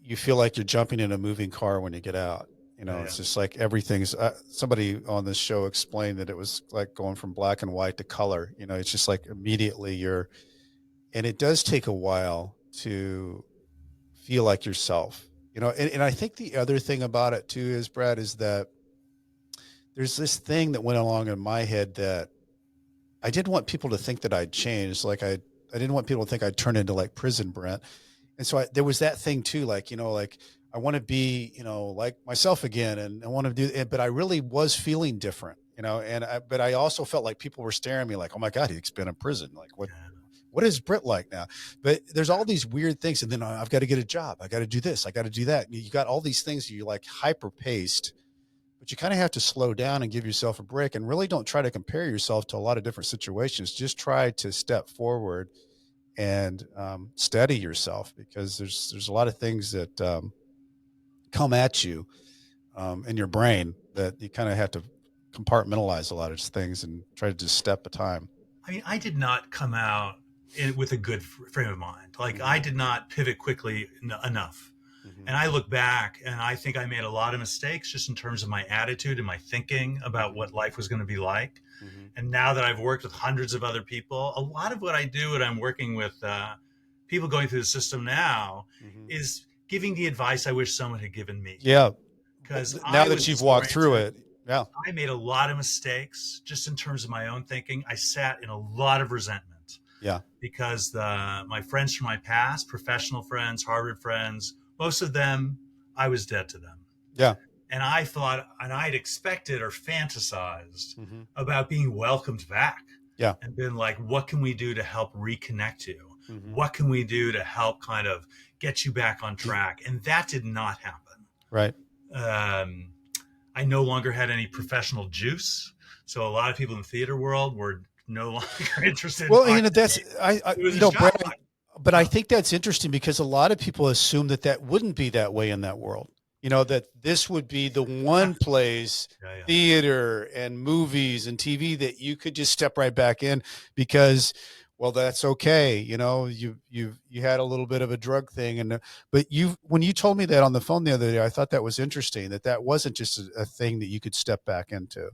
you feel like you're jumping in a moving car when you get out. Yeah, It's just like everything's. Somebody on this show explained that it was like going from black and white to color. It's just like immediately and it does take a while to feel like yourself. And I think the other thing about it too is, Brad, is that there's this thing that went along in my head that I didn't want people to think that I'd changed. Like I didn't want people to think I'd turn into like prison Brent. And so there was that thing too, like, like I want to be, like myself again and I want to do it, but I really was feeling different, but I also felt like people were staring at me like, oh my God, he's been in prison. Like what is Brent like now? But there's all these weird things. And then I've got to get a job. I got to do this. I got to do that. And you got all these things you like hyper paced, but you kind of have to slow down and give yourself a break and really don't try to compare yourself to a lot of different situations. Just try to step forward and steady yourself because there's a lot of things that come at you in your brain that you kind of have to compartmentalize a lot of things and try to just step a time. I mean, I did not come out with a good frame of mind. Like, Mm-hmm. I did not pivot quickly enough. Mm-hmm. And I look back and I think I made a lot of mistakes just in terms of my attitude and my thinking about Mm-hmm. what life was going to be like. Mm-hmm. And now that I've worked with hundreds of other people, a lot of what I do when I'm working with people going through the system now Mm-hmm. is giving the advice I wish someone had given me. Yeah. Because Now I that was you've walked through disoriented. it. Yeah. I made a lot of mistakes just in terms of my own thinking. I sat in a lot of resentment Yeah. because my friends from my past, professional friends, Harvard friends, most of them, I was dead to them. Yeah. And I thought, and I'd expected or fantasized Mm-hmm. about being welcomed back Yeah. and been like, what can we do to help reconnect you? Mm-hmm. What can we do to help kind of get you back on track? And that did not happen. Right. I no longer had any professional juice. So a lot of people in the theater world were no longer interested. Well, in that's, it was a Brad, shock. but I think that's interesting because a lot of people assume that wouldn't be that way in that world. That this would be the one place, Yeah. theater and movies and TV that you could just step right back in because, well, that's okay. You had a little bit of a drug thing. But when you told me that on the phone the other day, I thought that was interesting, that wasn't just a thing that you could step back into.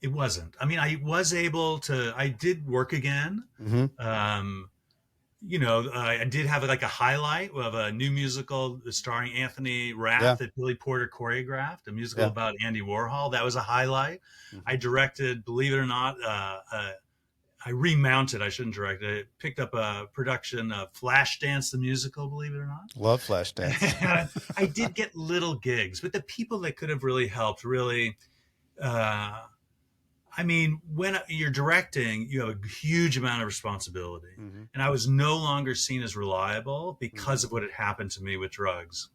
It wasn't. I mean, I was able to, I did work again. Mm-hmm. I did have like a highlight of a new musical starring Anthony Rath that Billy Porter choreographed, a musical about Andy Warhol. That was a highlight. Mm-hmm. I directed, believe it or not, I remounted, I shouldn't direct it. I picked up a production of Flashdance, the musical, believe it or not. Love Flashdance. I did get little gigs, but the people that could have really helped really, I mean, when you're directing, you have a huge amount of responsibility. Mm-hmm. And I was no longer seen as reliable because mm-hmm. of what had happened to me with drugs.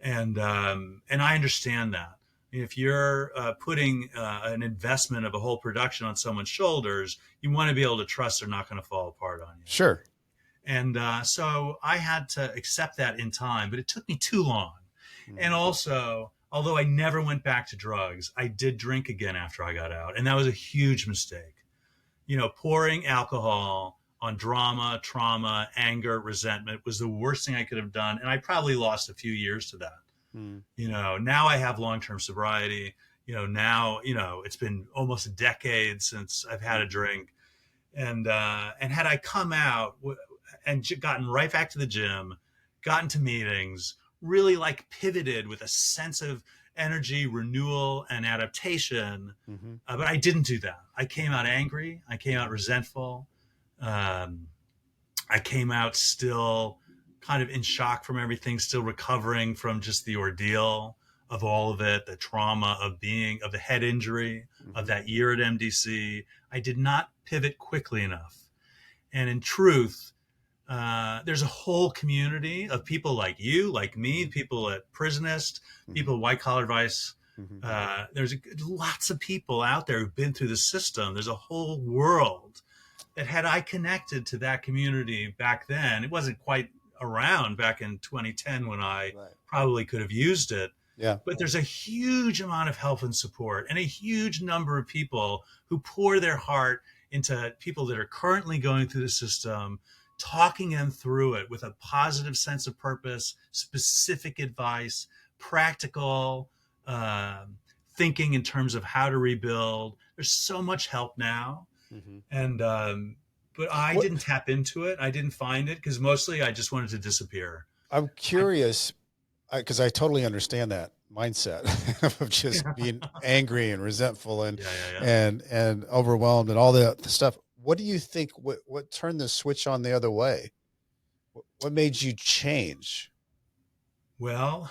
And I understand that. If you're putting an investment of a whole production on someone's shoulders, you want to be able to trust they're not going to fall apart on you. Sure. And so I had to accept that in time, but it took me too long. And also, although I never went back to drugs, I did drink again after I got out. And that was a huge mistake. Pouring alcohol on drama, trauma, anger, resentment was the worst thing I could have done. And I probably lost a few years to that. Mm. Now I have long-term sobriety. Now, it's been almost a decade since I've had a drink. And had I come out and gotten right back to the gym, gotten to meetings, really like pivoted with a sense of energy, renewal, and adaptation. But I didn't do that. I came out angry. I came out resentful. I came out still kind of in shock from everything, still recovering from just the ordeal of all of it, the trauma of the head injury, of that year at MDC. I did not pivot quickly enough. And in truth, there's a whole community of people like you, like me, people at Prisonist, people at White Collar Advice. There's lots of people out there who've been through the system. There's a whole world that had I connected to that community back then, it wasn't quite around back in 2010 when I probably could have used it. Yeah. But there's a huge amount of help and support and a huge number of people who pour their heart into people that are currently going through the system, talking them through it with a positive sense of purpose, specific advice, practical thinking in terms of how to rebuild. There's so much help now. And but I didn't tap into it. I didn't find it because mostly I just wanted to disappear. I'm curious because I totally understand that mindset of just being angry and resentful and and overwhelmed and all the stuff. What do you think? What turned the switch on the other way? What made you change? Well,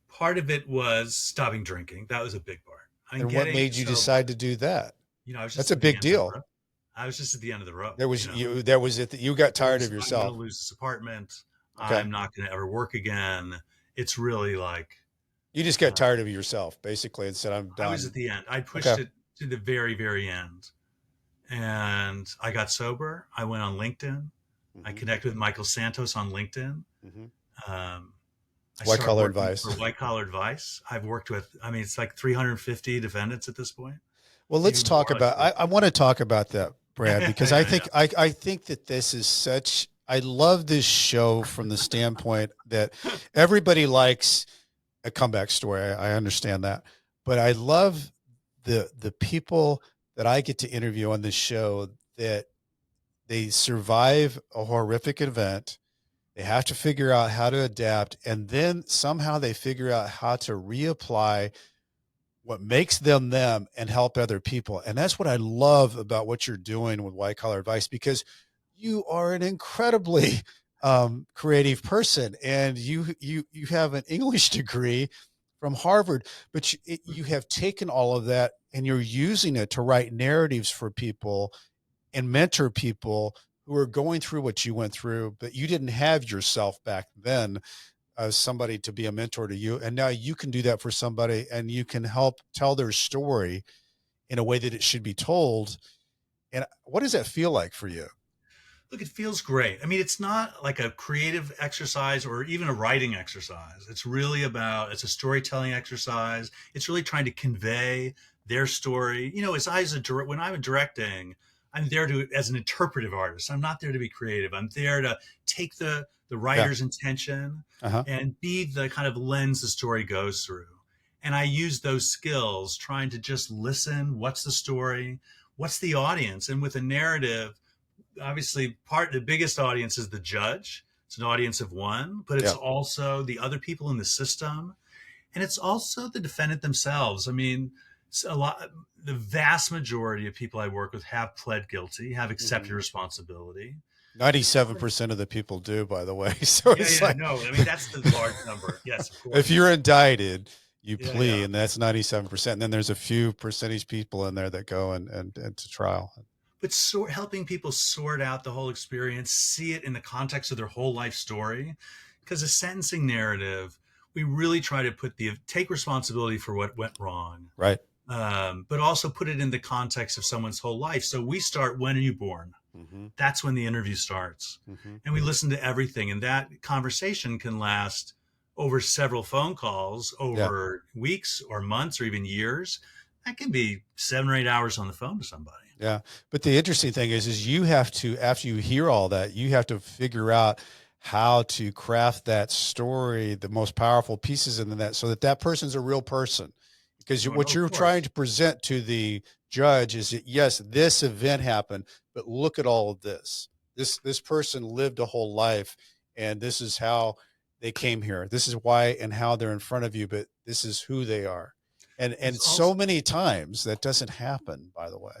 part of it was stopping drinking. That was a big part. And what made you decide to do that? I was just That's a big deal. I was just at the end of the road. You got tired of yourself. I'm going to lose this apartment. Okay. I'm not going to ever work again. It's really like you just got tired of yourself, basically, and said, "I'm done." I was at the end. I pushed it to the very, very end, and I got sober. I went on LinkedIn. I connected with Michael Santos on LinkedIn. White Collar Advice. For White Collar Advice. I've worked with. It's like 350 defendants at this point. Well, let's talk about. I want to talk about that, Brad, because I think I think that this is such. I love this show from the standpoint that everybody likes a comeback story. I understand that, but I love the people that I get to interview on this show that they survive a horrific event. They have to figure out how to adapt, and then somehow they figure out how to reapply what makes them them and help other people. And that's what I love about what you're doing with White Collar Advice, because you are an incredibly creative person, and you have an English degree from Harvard, but you have taken all of that and you're using it to write narratives for people and mentor people who are going through what you went through, but you didn't have yourself back then as somebody to be a mentor to you. And now you can do that for somebody, and you can help tell their story in a way that it should be told. And what does that feel like for you? Look, it feels great. It's not like a creative exercise or even a writing exercise. It's really it's a storytelling exercise. It's really trying to convey their story. When I'm directing, I'm there as an interpretive artist. I'm not there to be creative. I'm there to take the writer's intention and be the kind of lens the story goes through. And I use those skills trying to just listen. What's the story? What's the audience? And with a narrative, obviously the biggest audience is the judge. It's an audience of one, but it's also the other people in the system. And it's also the defendant themselves. The vast majority of people I work with have pled guilty, have accepted responsibility. 97% of the people do, by the way. So that's the large number. Yes, of course. If you're indicted, you plea, and that's 97%. And then there's a few percentage people in there that go and to trial. But helping people sort out the whole experience, see it in the context of their whole life story, because a sentencing narrative we really try to take responsibility for what went wrong, Right. but also put it in the context of someone's whole life. So we start, when are you born? Mm-hmm. That's when the interview starts. Mm-hmm. And we listen to everything. And that conversation can last over several phone calls, Yeah. over weeks or months or even years. That can be 7 or 8 hours on the phone to somebody. Yeah. But the interesting thing is you have to, after you hear all that, you have to figure out how to craft that story, the most powerful pieces in that, so that that person's a real person. Because Oh, no, what of you're trying course. to present to the judge is that, yes, this event happened, but look at all of this. This person lived a whole life, and this is how they came here. This is why and how they're in front of you, but this is who they are. And There's so also, many times that doesn't happen, by the way.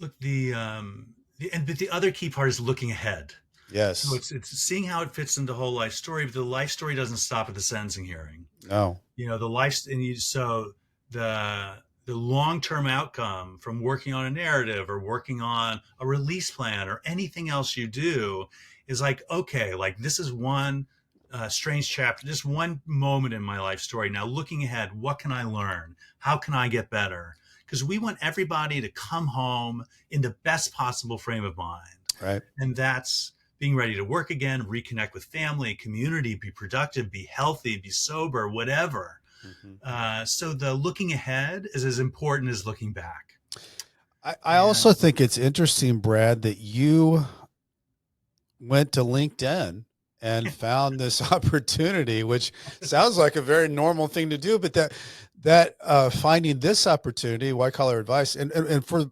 look, but the other key part is looking ahead. So Yes. it's seeing how it fits into the whole life story, but the life story doesn't stop at the sentencing hearing. No. The life, so the the long-term outcome from working on a narrative or working on a release plan or anything else you do is like, okay, like this is one strange chapter, just one moment in my life story. Now looking ahead, what can I learn? How can I get better? Because we want everybody to come home in the best possible frame of mind. Right. And that's being ready to work again, reconnect with family, community, be productive, be healthy, be sober, whatever. Mm-hmm. So the looking ahead is as important as looking back. I also And think it's interesting, Brad, that you went to LinkedIn and found this opportunity, which sounds like a very normal thing to do, but that finding this opportunity, white collar advice, and for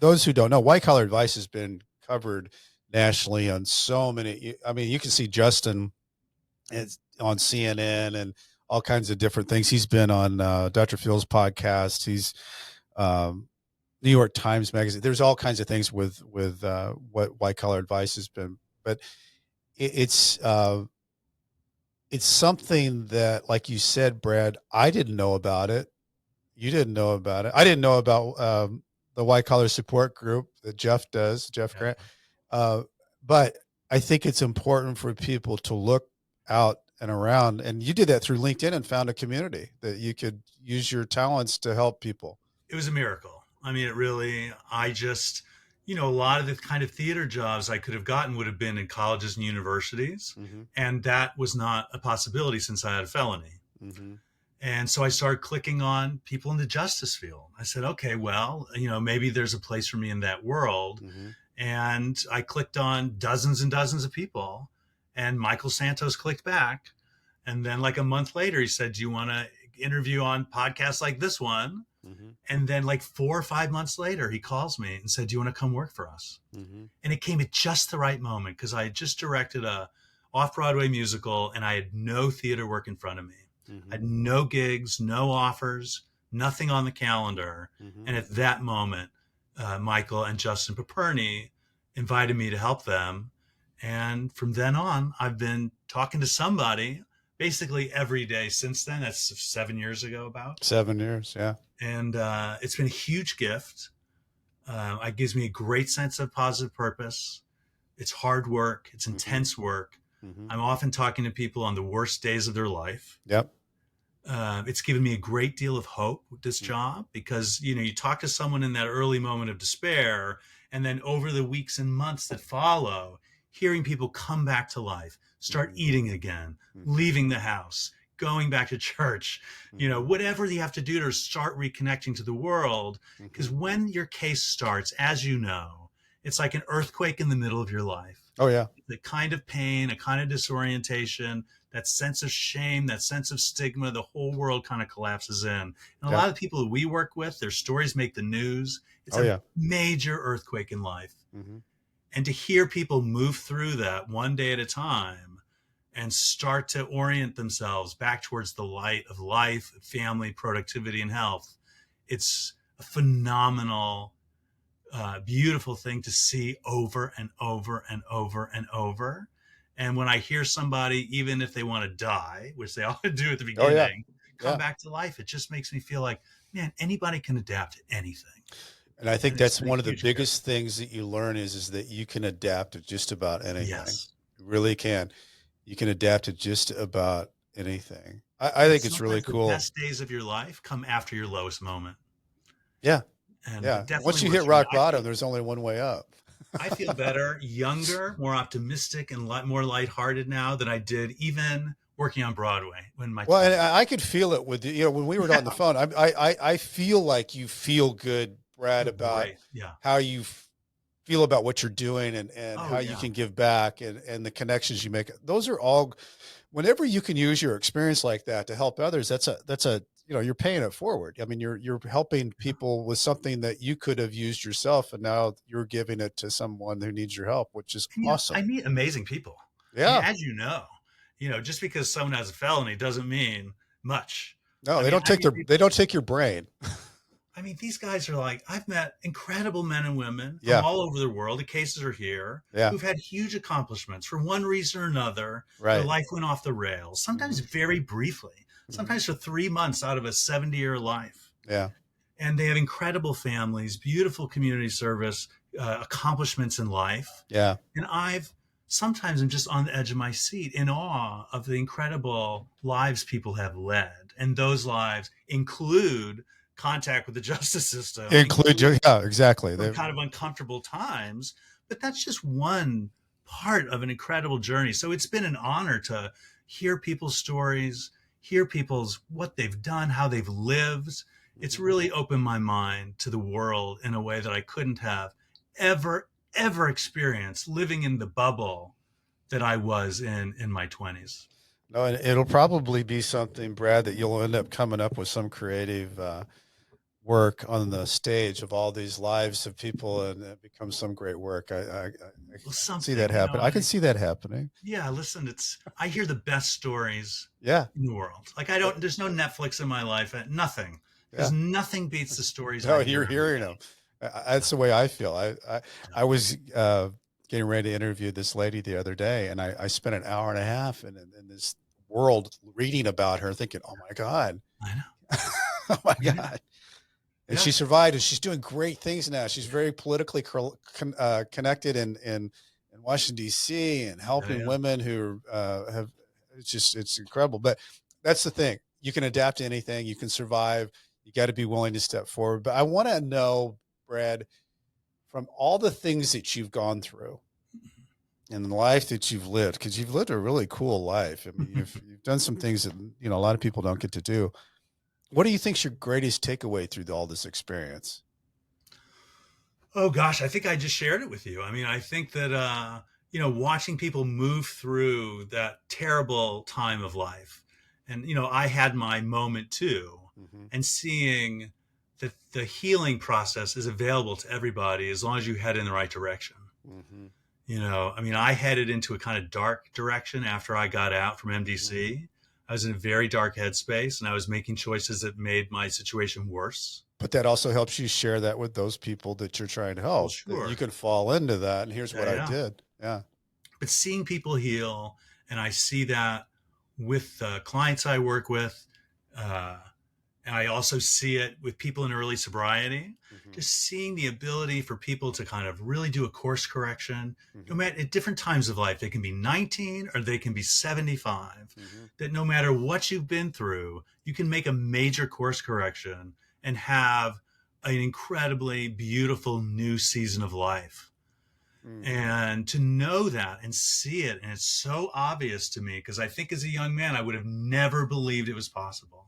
those who don't know, white collar advice has been covered nationally on so many. I mean, you can see Justin on CNN and all kinds of different things. He's been on Dr. Phil's podcast. He's um, New York Times Magazine. There's all kinds of things with what white collar advice has been, but it, it's something that, like you said, Brad, I didn't know about it. You didn't know about it. I didn't know about the white collar support group that Jeff does, Jeff yeah, Grant. Uh, but I think it's important for people to look out and around. And you did that through LinkedIn and found a community that you could use your talents to help people. it was a miracle. I mean, it really, I just, a lot of the kind of theater jobs I could have gotten would have been in colleges and universities. Mm-hmm. And that was not a possibility since I had a felony. Mm-hmm. And so I started clicking on people in the justice field. I said, okay, well, maybe there's a place for me in that world. Mm-hmm. And I clicked on dozens and dozens of people, and Michael Santos clicked back. And then, like a month later, he said, do you want to interview on podcasts like this one? Mm-hmm. And then, like 4 or 5 months later, he calls me and said, do you want to come work for us? Mm-hmm. And it came at just the right moment because I had just directed a off-Broadway musical and I had no theater work in front of me. I Mm-hmm. had no gigs, no offers, nothing on the calendar. Mm-hmm. And at that moment, Michael and Justin Paperny invited me to help them. And from then on, I've been talking to somebody basically every day since then. That's 7 years ago, about. 7 years. Yeah. And it's been a huge gift. It gives me a great sense of positive purpose. It's hard work. It's Mm-hmm. intense work. Mm-hmm. I'm often talking to people on the worst days of their life. Yep. It's given me a great deal of hope with this job because, you talk to someone in that early moment of despair, and then over the weeks and months that follow, hearing people come back to life, start Mm-hmm. eating again, Mm-hmm. leaving the house, going back to church, Mm-hmm. whatever you have to do to start reconnecting to the world. Because Mm-hmm. when your case starts, as you know, it's like an earthquake in the middle of your life. Oh yeah. The kind of pain, a kind of disorientation, that sense of shame, that sense of stigma, the whole world kind of collapses in. And a Yeah. lot of people that we work with, their stories make the news. It's Oh a yeah. major earthquake in life. Mm-hmm. And to hear people move through that one day at a time and start to orient themselves back towards the light of life, family, productivity, and health, it's a phenomenal, beautiful thing to see over and over and over and over. And when I hear somebody, even if they want to die, which they often do at the Oh yeah. beginning, come Yeah. back to life, it just makes me feel like, man, anybody can adapt to anything. And I think And it's that's been a one of the huge gift. biggest things that you learn is that you can adapt to just about anything. Yes. You really can. You can adapt to just about anything. I And think it's really sometimes the cool. best days of your life come after your lowest moment. Yeah. And Yeah. that definitely Once you hit works for me. rock bottom, there's only one way up. I feel better, younger, more optimistic, and more lighthearted now than I did even working on Broadway when my Well, and 20s. I could feel it with when we were on the Yeah. phone. I feel like you feel good, Brad, Oh, about great. Yeah. how you feel about what you're doing, and Oh, how you yeah. can give back, and the connections you make. Those are all, whenever you can use your experience like that to help others, that's a you're paying it forward. I mean, you're helping Yeah. people with something that you could have used yourself, and now you're giving it to someone who needs your help, which is And, awesome. I meet amazing people. I mean, Yeah. as just because someone has a felony doesn't mean much. No, I mean, I meet they people. don't take your brain. I mean, these guys are like, I've met incredible men and women from Yeah. all over the world. The cases are here Yeah. who've had huge accomplishments for one reason or another. Their Right. life went off the rails, sometimes Hmm. very briefly, Hmm. sometimes for 3 months out of a 70-year life. Yeah. And they have incredible families, beautiful community service, accomplishments in life. Yeah. And I've sometimes I'm just on the edge of my seat in awe of the incredible lives people have led. And those lives include contact with the justice system, Include include you. Yeah, exactly. some kind of uncomfortable times, but that's just one part of an incredible journey. So it's been an honor to hear people's stories, hear people's what they've done, how they've lived. It's Mhm. really opened my mind to the world in a way that I couldn't have ever experienced living in the bubble that I was in my 20s. No, and it'll probably be something, Brad, that you'll end up coming up with some creative work on the stage of all these lives of people, and it becomes some great work. Well, I can see that something, happen. I can see that happening. yeah, listen, I hear the best stories Yeah. in the world. Like there's no Netflix in my life, nothing, because Yeah. nothing beats the stories No, I you're hear every hearing day. them. That's the way I feel. Yeah, I was getting ready to interview this lady the other day, and I spent an hour and a half in this world reading about her, thinking, "Oh my God, I know. oh my I know. God." And Yeah, she survived, and she's doing great things now. She's very politically connected in Washington D.C. and yeah, helping yeah. women who have. It's incredible. But that's the thing. You can adapt to anything. You can survive. You got to be willing to step forward. But I want to know, Brad, from all the things that you've gone through and the life that you've lived, because you've lived a really cool life. I mean, you've done some things that a lot of people don't get to do. What do you think's your greatest takeaway through all this experience? Oh gosh, I think I just shared it with you. I mean, I think that watching people move through that terrible time of life, and I had my moment too, Mm-hmm. and seeing that the healing process is available to everybody as long as you head in the right direction. Mm-hmm. I mean, I headed into a kind of dark direction after I got out from Mm-hmm. MDC. I was in a very dark headspace, and I was making choices that made my situation worse. But that also helps you share that with those people that you're trying to Well, help, that you sure. can fall into that. And here's Yeah, what I yeah. did. Yeah. But seeing people heal, and I see that with the clients I work with, uh, and I also see it with people in early sobriety. Mm-hmm. Just seeing the ability for people to kind of really do a course correction, no Mm-hmm. matter at different times of life. They can be 19 or they can be 75. Mm-hmm. That no matter what you've been through, you can make a major course correction and have an incredibly beautiful new season of life. Mm-hmm. And to know that and see it, and it's so obvious to me because I think as a young man I would have never believed it was possible.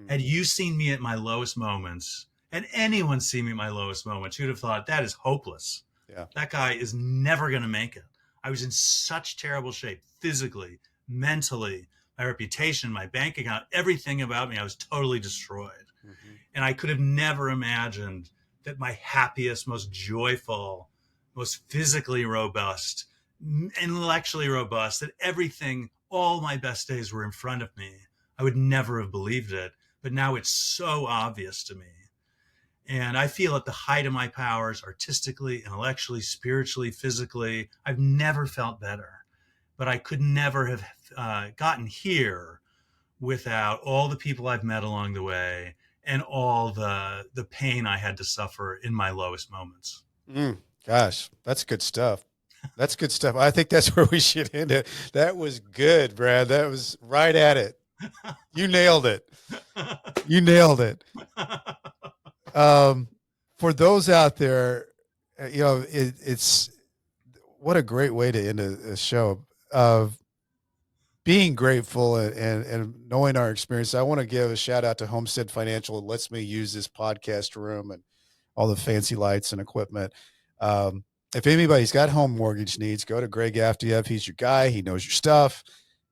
Had Mm-hmm. you seen me at my lowest moments, and anyone seen me at my lowest moments, you'd have thought that is hopeless. Yeah. That guy is never going to make it. I was in such terrible shape physically, mentally, my reputation, my bank account, everything about me. I was totally destroyed. Mm-hmm. And I could have never imagined that my happiest, most joyful, most physically robust, intellectually robust, that everything, all my best days were in front of me. I would never have believed it. But now it's so obvious to me. And I feel at the height of my powers, artistically, intellectually, spiritually, physically. I've never felt better. But I could never have gotten here without all the people I've met along the way and all the pain I had to suffer in my lowest moments. Gosh, that's good stuff. That's good stuff. I think that's where we should end it. That was good, Brad. That was right at it. You nailed it. You nailed it. For those out there, it's what a great way to end a show of being grateful and knowing our experience. I want to give a shout out to Homestead Financial. It lets me use this podcast room and all the fancy lights and equipment. If anybody's got home mortgage needs, go to Greg Afdiev. He's your guy. He knows your stuff,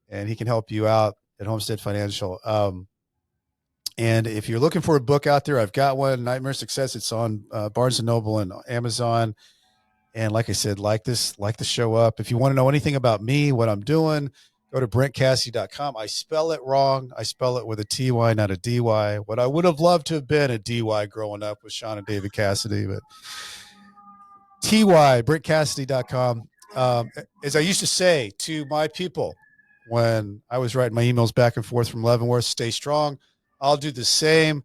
and he can help you out at Homestead Financial. And if you're looking for a book out there, I've got one, Nightmare Success. It's on Barnes & Noble and Amazon. And like I said, like the show up. If you want to know anything about me, what I'm doing, go to brentcassity.com. I spell it wrong. I spell it with a TY, not a DY. What I would have loved to have been a DY growing up with Sean and David Cassidy, but TY, brentcassity.com. As I used to say to my people when I was writing my emails back and forth from Leavenworth, stay strong. I'll do the same.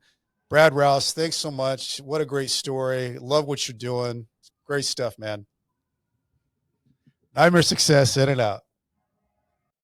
Brad Rouse, thanks so much. What a great story. Love what you're doing. Great stuff, man. Nightmare Success, in and out.